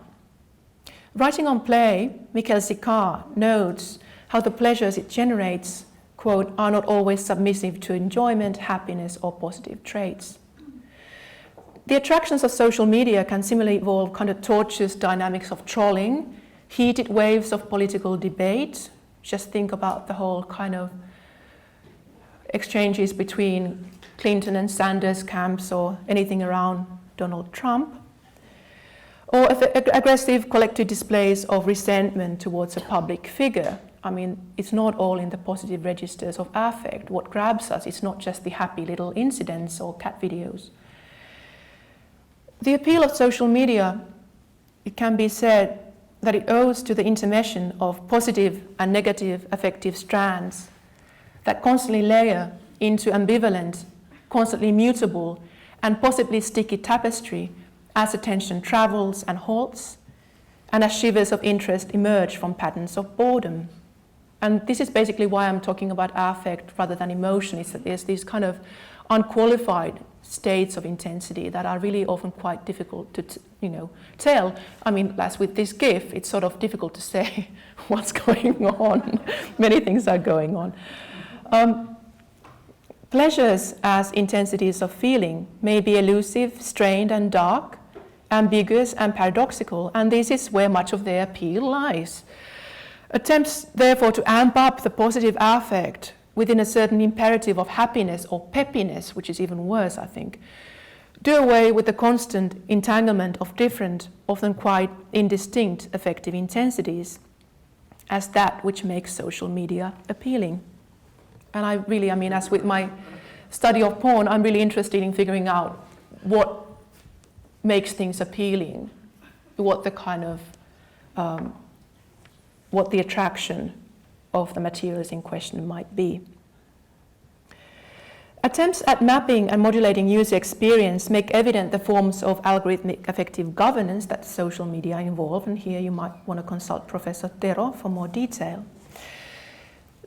Writing on play, Mikhail Zikar notes how the pleasures it generates, quote, are not always submissive to enjoyment, happiness, or positive traits. The attractions of social media can similarly involve kind of tortuous dynamics of trolling, heated waves of political debate. Just think about the whole kind of exchanges between Clinton and Sanders camps or anything around Donald Trump. Or aggressive collective displays of resentment towards a public figure. I mean, it's not all in the positive registers of affect. What grabs us is not just the happy little incidents or cat videos. The appeal of social media, it can be said that it owes to the intermission of positive and negative affective strands that constantly layer into ambivalent, constantly mutable, and possibly sticky tapestry as attention travels and halts, and as shivers of interest emerge from patterns of boredom. And this is basically why I'm talking about affect rather than emotion, is that there's these kind of unqualified states of intensity that are really often quite difficult to tell. I mean, as with this GIF, it's sort of difficult to say what's going on. Many things are going on. Pleasures as intensities of feeling may be elusive, strained and dark, ambiguous and paradoxical, and this is where much of their appeal lies. Attempts, therefore, to amp up the positive affect within a certain imperative of happiness or peppiness, which is even worse, I think, do away with the constant entanglement of different, often quite indistinct affective intensities as that which makes social media appealing. And as with my study of porn, I'm really interested in figuring out what makes things appealing, what the kind of what the attraction of the materials in question might be. Attempts at mapping and modulating user experience make evident the forms of algorithmic affective governance that social media involve, and here you might want to consult Professor Tero for more detail.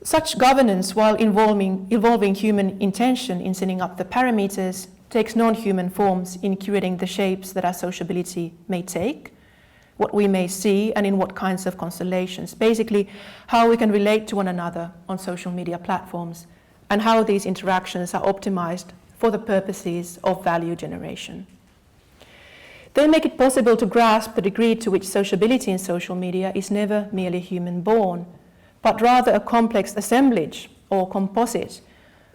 Such governance, while involving human intention in setting up the parameters, takes non-human forms in curating the shapes that our sociability may take, what we may see, and in what kinds of constellations. Basically, how we can relate to one another on social media platforms, and how these interactions are optimized for the purposes of value generation. They make it possible to grasp the degree to which sociability in social media is never merely human-born, but rather a complex assemblage or composite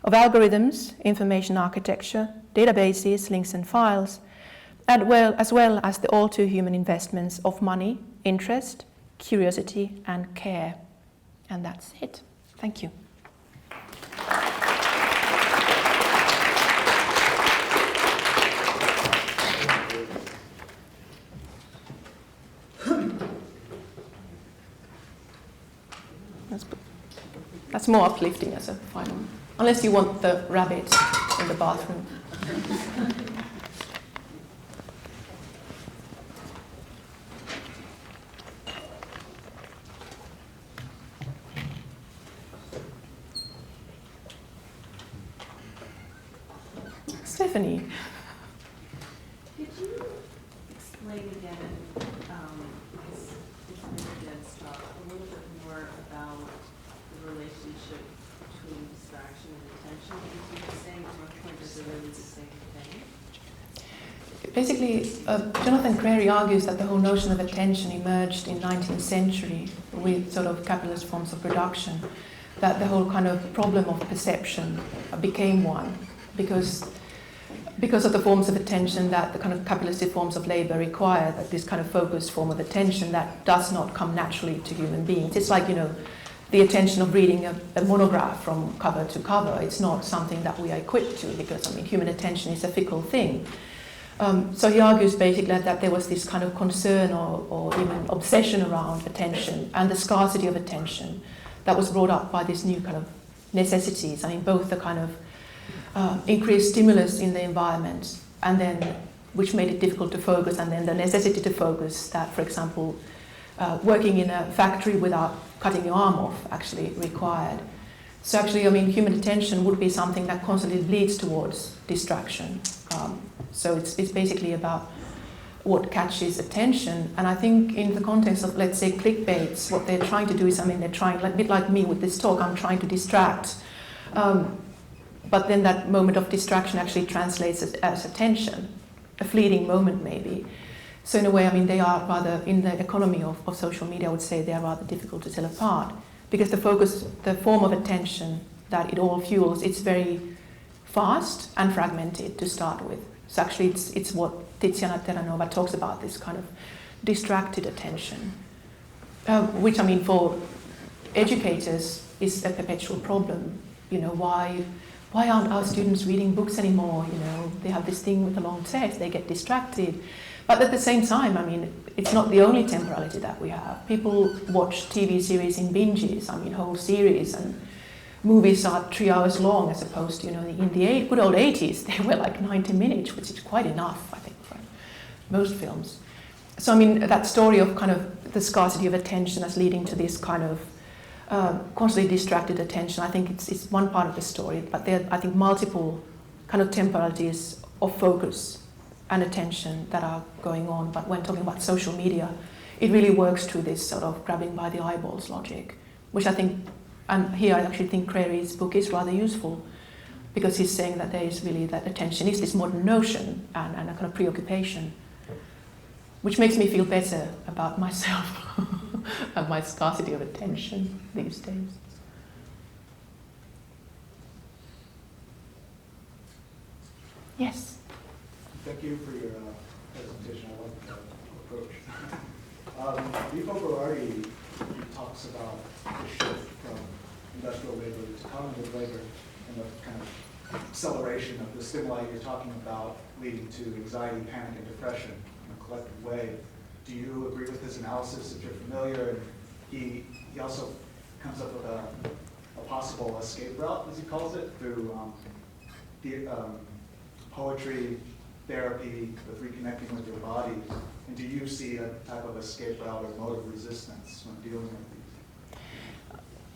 of algorithms, information architecture, databases, links and files, as well as the all-too-human investments of money, interest, curiosity, and care. And that's it. Thank you. That's more uplifting as a final, unless you want the rabbit in the bathroom. Stephanie. Could you explain again, this talk, a little bit more about the relationship between distraction and attention? Because you were saying at one point that they're really the same thing. Basically, Jonathan Crary argues that the whole notion of attention emerged in 19th century with sort of capitalist forms of production, that the whole kind of problem of perception became one because of the forms of attention that the kind of capitalistic forms of labor require, that this kind of focused form of attention that does not come naturally to human beings. It's like, the attention of reading a monograph from cover to cover. It's not something that we are equipped to because, human attention is a fickle thing. So he argues basically that there was this kind of concern or even obsession around attention and the scarcity of attention that was brought up by this new kind of necessities. Both the kind of increased stimulus in the environment, and then which made it difficult to focus, and then the necessity to focus that, for example, working in a factory without cutting your arm off actually required. So actually, human attention would be something that constantly leads towards distraction. So it's basically about what catches attention. And I think in the context of, let's say, clickbaits, what they're trying to do is, they're trying, a bit like me with this talk, I'm trying to distract. But then that moment of distraction actually translates as attention, a fleeting moment maybe. So in a way, they are rather, in the economy of social media, I would say they are rather difficult to tell apart. Because the form of attention that it all fuels, it's very fast and fragmented to start with. So actually it's what Tiziana Terranova talks about, this kind of distracted attention, which I mean for educators is a perpetual problem. You know, why aren't our students reading books anymore? You know, they have this thing with the long text, they get distracted. But at the same time, I mean, it's not the only temporality that we have. People watch TV series in binges, I mean, whole series, and movies are 3 hours long as opposed to, you know, in the good old 80s, they were like 90 minutes, which is quite enough, I think, for most films. So, I mean, that story of kind of the scarcity of attention as leading to this kind of constantly distracted attention, I think it's one part of the story, but there are, I think, multiple kind of temporalities of focus and attention that are going on. But when talking about social media, it really works through this sort of grabbing by the eyeballs logic, which I think, and here I actually think Creary's book is rather useful, because he's saying that there is really that attention is this modern notion and a kind of preoccupation, which makes me feel better about myself and my scarcity of attention these days. Yes? Thank you for your presentation. I like that approach. Vico Berardi talks about the shift from industrial labor to cognitive labor and the kind of acceleration of the stimuli you're talking about leading to anxiety, panic, and depression in a collective way. Do you agree with his analysis if you're familiar? And he also comes up with a possible escape route, as he calls it, through poetry, therapy, with reconnecting with your body. And do you see a type of escape route or mode of resistance when dealing with these?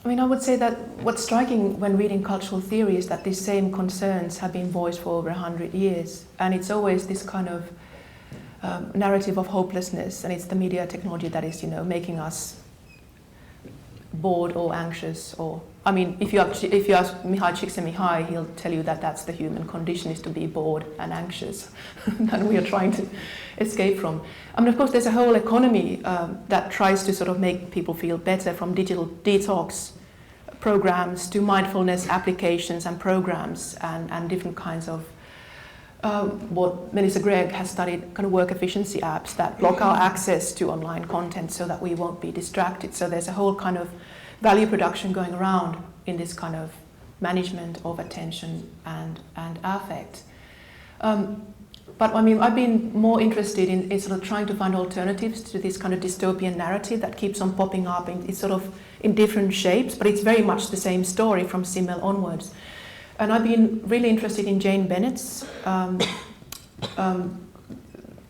I mean, I would say that what's striking when reading cultural theory is that these same concerns have been voiced for over 100 years. And it's always this kind of narrative of hopelessness, and it's the media technology that is, you know, making us bored or anxious. Or, I mean, if you ask Mihai Csikszentmihalyi, he'll tell you that that's the human condition, is to be bored and anxious, that we are trying to escape from. I mean, of course, there's a whole economy that tries to sort of make people feel better, from digital detox programs to mindfulness applications and programs and different kinds of what Melissa Gregg has studied, kind of work efficiency apps that block our access to online content so that we won't be distracted. So there's a whole kind of value production going around in this kind of management of attention and affect. But I mean, I've been more interested in sort of trying to find alternatives to this kind of dystopian narrative that keeps on popping up. It's sort of in different shapes, but it's very much the same story from Simmel onwards. And I've been really interested in Jane Bennett's kind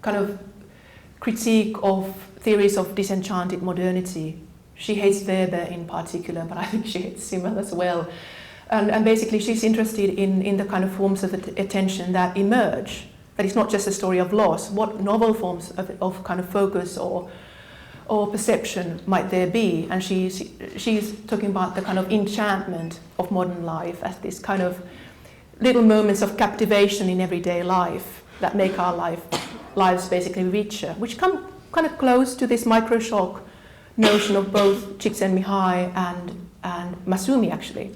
of critique of theories of disenchanted modernity. She hates Weber in particular, but I think she hates Simmel as well. And basically she's interested in the kind of forms of attention that emerge, that it's not just a story of loss. What novel forms of kind of focus or perception might there be? And she's talking about the kind of enchantment of modern life as this kind of little moments of captivation in everyday life that make our lives basically richer, which come kind of close to this microshock notion of both Csikszentmihalyi and Masumi, actually.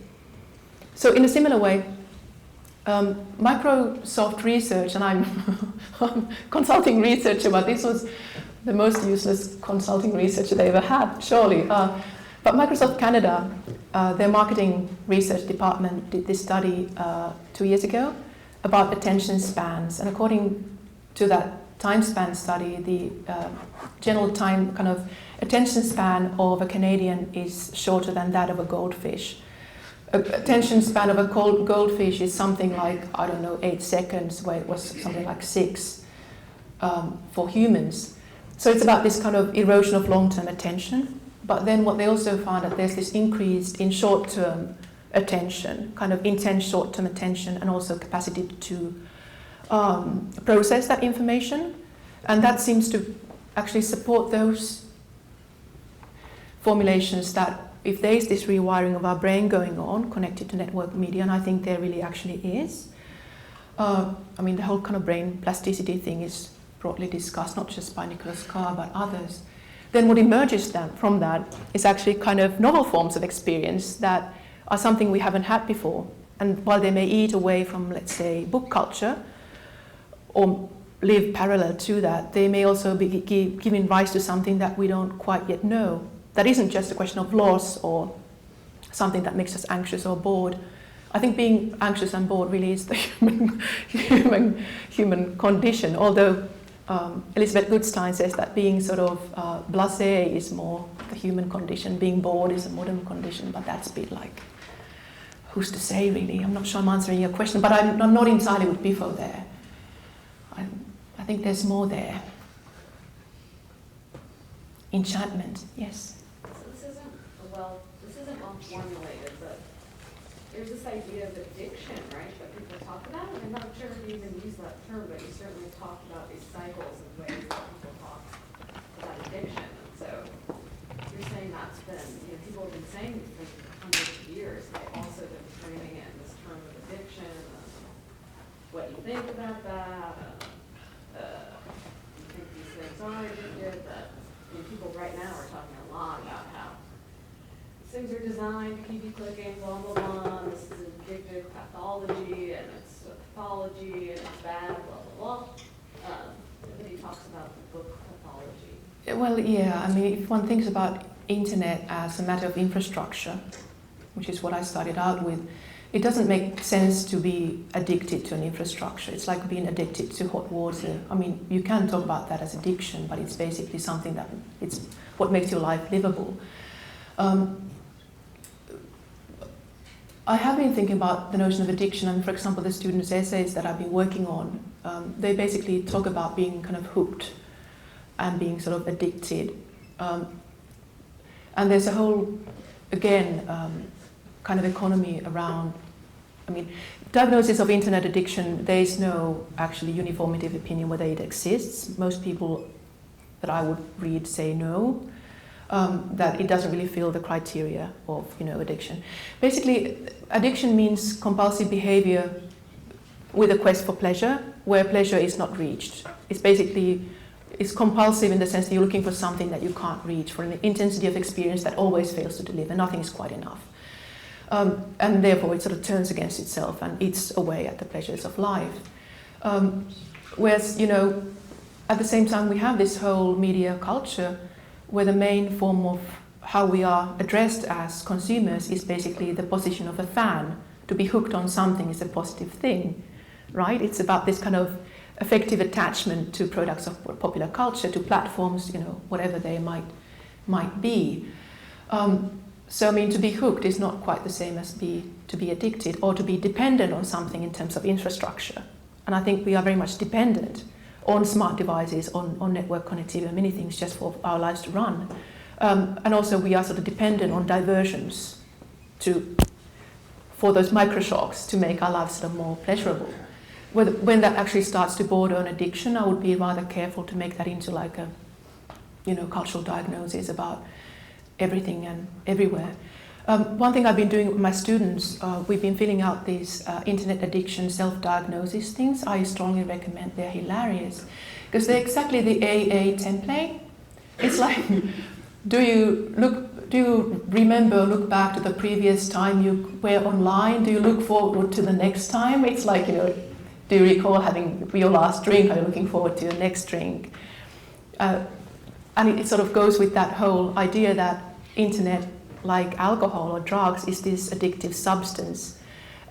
So in a similar way, Microsoft research, and I'm consulting researcher, but this was the most useless consulting research they ever had, surely. But Microsoft Canada, their marketing research department did this study 2 years ago about attention spans. And according to that time span study, the general time kind of attention span of a Canadian is shorter than that of a goldfish. Attention span of a goldfish is something like, I don't know, 8 seconds, where it was something like 6 for humans. So it's about this kind of erosion of long-term attention. But then what they also found that there's this increase in short-term attention, kind of intense short-term attention, and also capacity to process that information. And that seems to actually support those formulations that if there is this rewiring of our brain going on connected to network media, and I think there really actually is. I mean, the whole kind of brain plasticity thing is broadly discussed, not just by Nicholas Carr, but others. Then what emerges from that is actually kind of novel forms of experience that are something we haven't had before. And while they may eat away from, let's say, book culture, or live parallel to that. They may also be giving rise to something that we don't quite yet know. That isn't just a question of loss or something that makes us anxious or bored. I think being anxious and bored really is the human condition, although Elizabeth Goodstein says that being sort of blasé is more the human condition, being bored is a modern condition, but that's a bit like, who's to say really? I'm not sure I'm answering your question, but I'm not entirely with Biffo there. I think there's more there. Enchantment, yes. So this isn't well formulated, but there's this idea of addiction, right, that people talk about. And I'm not sure if you even use that term, but you certainly talk about these cycles and ways that people talk about addiction. And so you're saying that's been, people have been saying these things for hundreds of years. They've also been framing it in this term of addiction, what you think about that, you think these things are addictive, that people right now are talking a lot about how things are designed to keep you clicking, blah, blah, blah, this is addictive pathology, and it's pathology, and it's bad, blah, blah, blah. Nobody talks about the book pathology. Well, yeah, I mean, if one thinks about internet as a matter of infrastructure, which is what I started out with, it doesn't make sense to be addicted to an infrastructure. It's like being addicted to hot water. I mean, you can talk about that as addiction, but it's basically something that it's what makes your life livable. I have been thinking about the notion of addiction, and for example, the students' essays that I've been working on, they basically talk about being kind of hooked and being sort of addicted. And there's a whole, again, kind of economy around, I mean, diagnosis of internet addiction, there is no actually uniformity of opinion whether it exists. Most people that I would read say no, that it doesn't really fill the criteria of, addiction. Basically, addiction means compulsive behavior with a quest for pleasure, where pleasure is not reached. It's compulsive in the sense that you're looking for something that you can't reach, for an intensity of experience that always fails to deliver. Nothing is quite enough. And therefore it sort of turns against itself and eats away at the pleasures of life. Whereas, at the same time we have this whole media culture where the main form of how we are addressed as consumers is basically the position of a fan. To be hooked on something is a positive thing, right? It's about this kind of affective attachment to products of popular culture, to platforms, whatever they might be. So, I mean, to be hooked is not quite the same as to be addicted or to be dependent on something in terms of infrastructure. And I think we are very much dependent on smart devices, on network connectivity, and many things just for our lives to run. And also we are sort of dependent on diversions for those microshocks to make our lives sort of more pleasurable. When that actually starts to border on addiction, I would be rather careful to make that into like a, cultural diagnosis about everything and everywhere. One thing I've been doing with my students, we've been filling out these internet addiction self-diagnosis things. I strongly recommend, they're hilarious, because they're exactly the AA template. It's like, do you remember, look back to the previous time you were online? Do you look forward to the next time? It's like, do you recall having your last drink? Are you looking forward to your next drink? And it sort of goes with that whole idea that internet, like alcohol or drugs, is this addictive substance.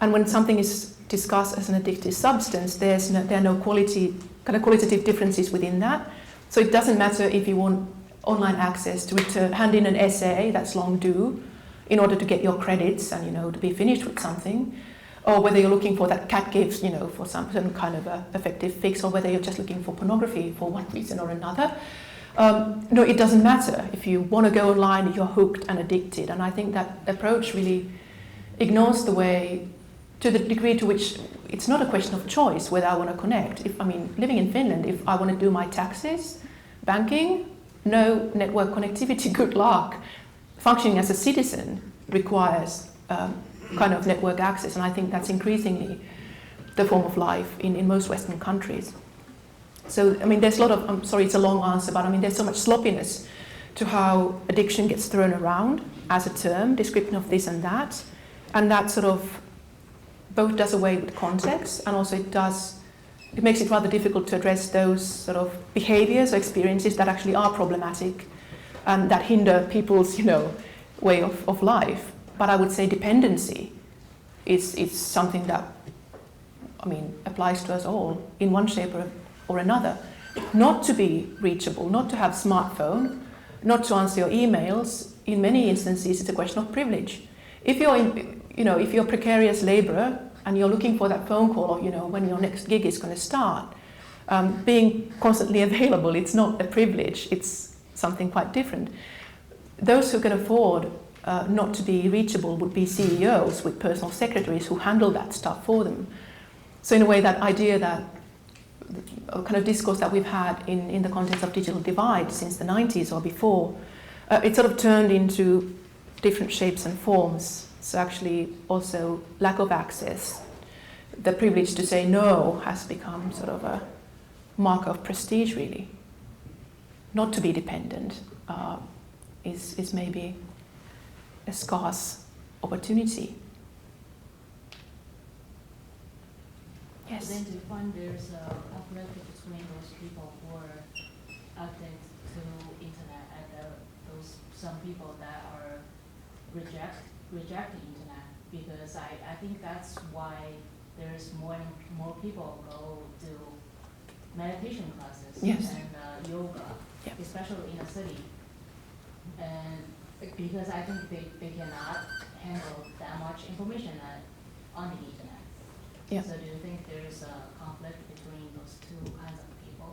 And when something is discussed as an addictive substance, there are no qualitative differences within that. So it doesn't matter if you want online access to hand in an essay that's long due in order to get your credits and to be finished with something, or whether you're looking for that cat gives for some kind of a effective fix, or whether you're just looking for pornography for one reason or another. No, it doesn't matter. If you want to go online, you're hooked and addicted. And I think that approach really ignores the way, to the degree to which it's not a question of choice whether I want to connect. Living in Finland, if I want to do my taxes, banking, no network connectivity, good luck. Functioning as a citizen requires kind of network access, and I think that's increasingly the form of life in most Western countries. So, there's a lot of, I'm sorry, it's a long answer, but there's so much sloppiness to how addiction gets thrown around as a term, description of this and that sort of both does away with context, and also it does it makes it rather difficult to address those sort of behaviors or experiences that actually are problematic and that hinder people's, way of life. But I would say dependency is something that, applies to us all in one shape or another. Not to be reachable, not to have smartphone, not to answer your emails. In many instances, it's a question of privilege. If you're a precarious laborer and you're looking for that phone call, when your next gig is going to start, being constantly available, it's not a privilege, it's something quite different. Those who can afford not to be reachable would be CEOs with personal secretaries who handle that stuff for them. So in a way, that idea that kind of discourse that we've had in the context of digital divide since the 90s or before, it sort of turned into different shapes and forms. So actually also lack of access, the privilege to say no has become sort of a mark of prestige, really. Not to be dependent is maybe a scarce opportunity. Yes. Then do you find there's a conflict between those people who are addicted to internet and some people that are reject the internet? Because I think that's why there's more and more people go to meditation classes Yes. and yoga, Yeah. especially in a city. And because I think they cannot handle that much information on the internet. Yeah. So do you think there's a conflict between those two kinds of people?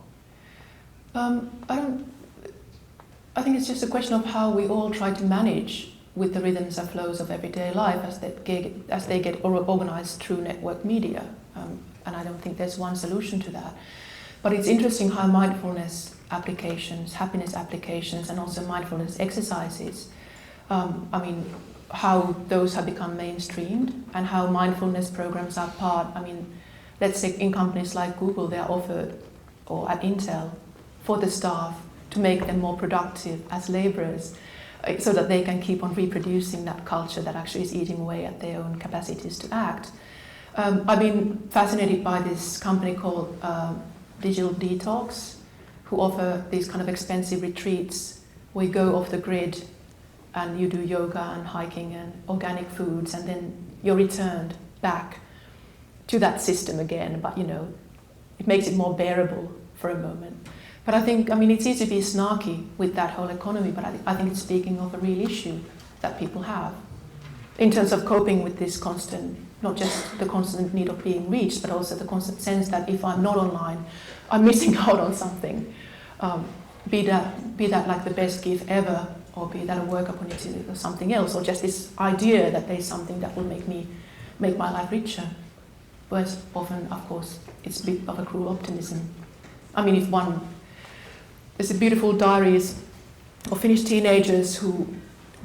I think it's just a question of how we all try to manage with the rhythms and flows of everyday life as they get organized through network media. And I don't think there's one solution to that. But it's interesting how mindfulness applications, happiness applications, and also mindfulness exercises, how those have become mainstreamed and how mindfulness programs are part. Let's say in companies like Google, they are offered, or at Intel, for the staff to make them more productive as laborers, so that they can keep on reproducing that culture that actually is eating away at their own capacities to act. I've been fascinated by this company called Digital Detox, who offer these kind of expensive retreats where you go off the grid and you do yoga and hiking and organic foods, and then you're returned back to that system again, but it makes it more bearable for a moment. But I think, it's easy to be snarky with that whole economy, but I think it's speaking of a real issue that people have in terms of coping with this constant, not just the constant need of being reached, but also the constant sense that if I'm not online, I'm missing out on something. Be that like the best gift ever, or be that a work opportunity or something else, or just this idea that there's something that will make my life richer. Whereas often, of course, it's a bit of a cruel optimism. There's a beautiful diaries of Finnish teenagers who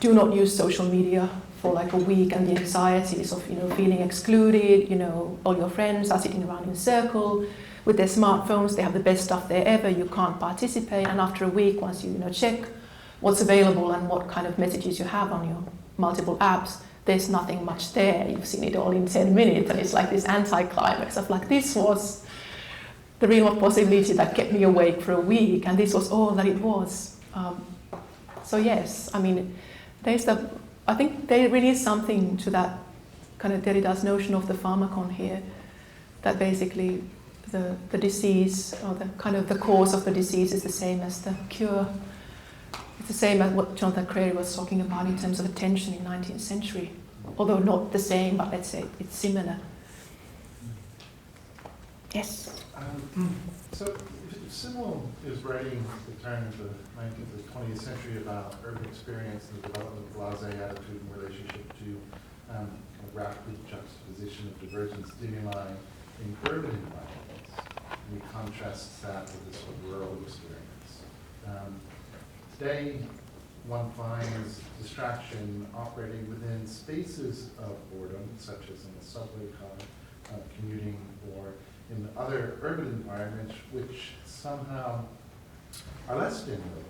do not use social media for like a week, and the anxieties of feeling excluded. All your friends are sitting around in a circle with their smartphones. They have the best stuff there ever. You can't participate, and after a week, once you check what's available and what kind of messages you have on your multiple apps, there's nothing much there. You've seen it all in 10 minutes, and it's like this anticlimax of like, this was the realm of possibility that kept me awake for a week, and this was all that it was. So yes, I think there really is something to that kind of Derrida's notion of the pharmacon here, that basically the disease, or the kind of the cause of the disease, is the same as the cure. It's the same as what Jonathan Crary was talking about in terms of attention in 19th century. Although not the same, but let's say it's similar. Yes? So Simmel is writing at the turn of the 19th to 20th century about urban experience and the development of blasé attitude in relationship to a rapid juxtaposition of divergent stimuli in urban environments. And he contrasts that with this rural experience. Today, one finds distraction operating within spaces of boredom, such as in the subway car, commuting, or in other urban environments, which somehow are less stimulating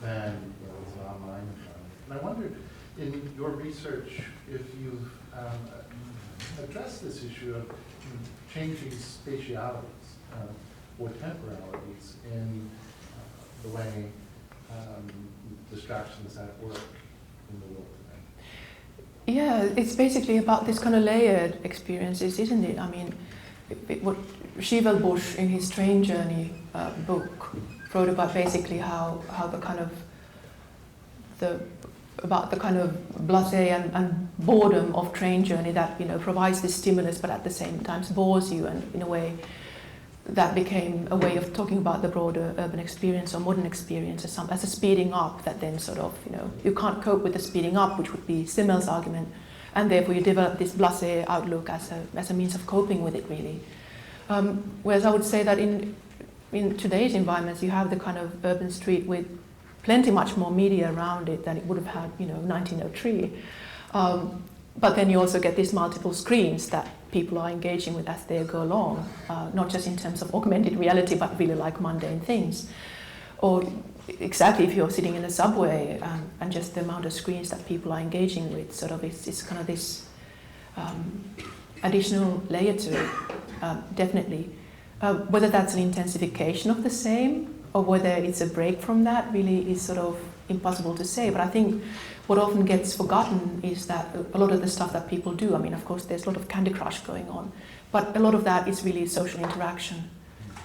than those online environments. And I wondered, in your research, if you've addressed this issue of changing spatialities or temporalities in the way distractions at work in the world today. Yeah, it's basically about this kind of layered experiences, isn't it? I mean, what Shivelbush in his Train Journey book wrote about basically how the kind of about the kind of blasé and boredom of train journey that, you know, provides this stimulus but at the same time bores you, and in a way that became a way of talking about the broader urban experience or modern experience as a speeding up that then sort of, you know, you can't cope with the speeding up, which would be Simmel's argument, and therefore you develop this blasé outlook as a means of coping with it, really. Whereas I would say that in today's environments you have the kind of urban street with plenty much more media around it than it would have had, you know, 1903. But then you also get these multiple screens that people are engaging with as they go along, not just in terms of augmented reality, but really like mundane things. Or exactly if you're sitting in a subway and just the amount of screens that people are engaging with, sort of it's kind of this additional layer to it, definitely. Whether that's an intensification of the same or whether it's a break from that really is sort of impossible to say. But I think what often gets forgotten is that a lot of the stuff that people do, I mean, of course, there's a lot of Candy Crush going on, but a lot of that is really social interaction.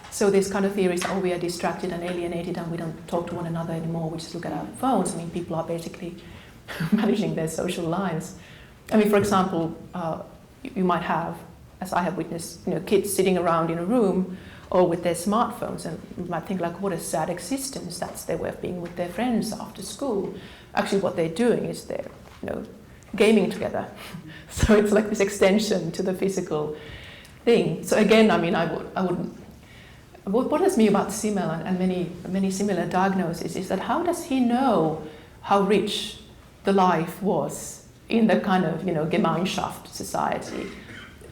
So there's kind of theories that, oh, we are distracted and alienated and we don't talk to one another anymore, we just look at our phones. I mean, people are basically managing their social lives. I mean, for example, you might have, as I have witnessed, you know, kids sitting around in a room or with their smartphones, and you might think like, what a sad existence, that's their way of being with their friends after school. Actually what they're doing is they're, you know, gaming together. So it's like this extension to the physical thing. So again, I mean, what bothers me about Simmel and many similar diagnoses is that how does he know how rich the life was in the kind of, you know, Gemeinschaft society?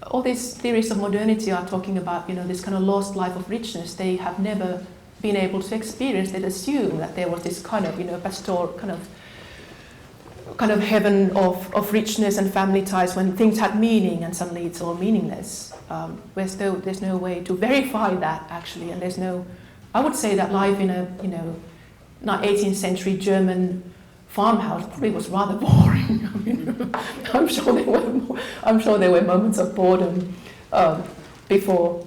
All these theories of modernity are talking about, you know, this kind of lost life of richness they have never been able to experience. They'd assume that there was this kind of, you know, pastoral kind of heaven of richness and family ties when things had meaning, and suddenly it's all meaningless. Whereas there's no way to verify that actually, and there's no. I would say that life in a, you know, 18th century German farmhouse probably was rather boring. I mean, I'm sure there were moments of boredom before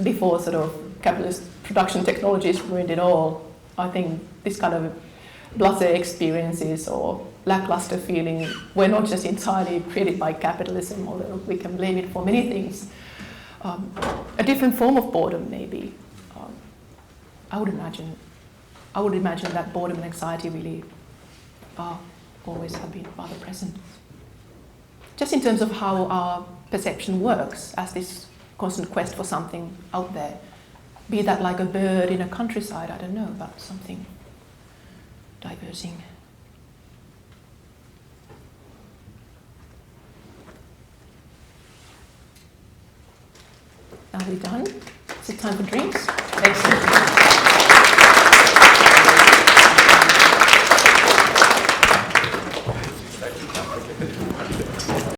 sort of capitalist production technologies ruined it all. I think this kind of blasé experiences or lackluster feeling were not just entirely created by capitalism, although we can blame it for many things. A different form of boredom, maybe. I would imagine that boredom and anxiety really always have been rather present. Just in terms of how our perception works as this constant quest for something out there, be that like a bird in a countryside, I don't know, but something diverging. Are we done? Is it time for drinks? Excellent.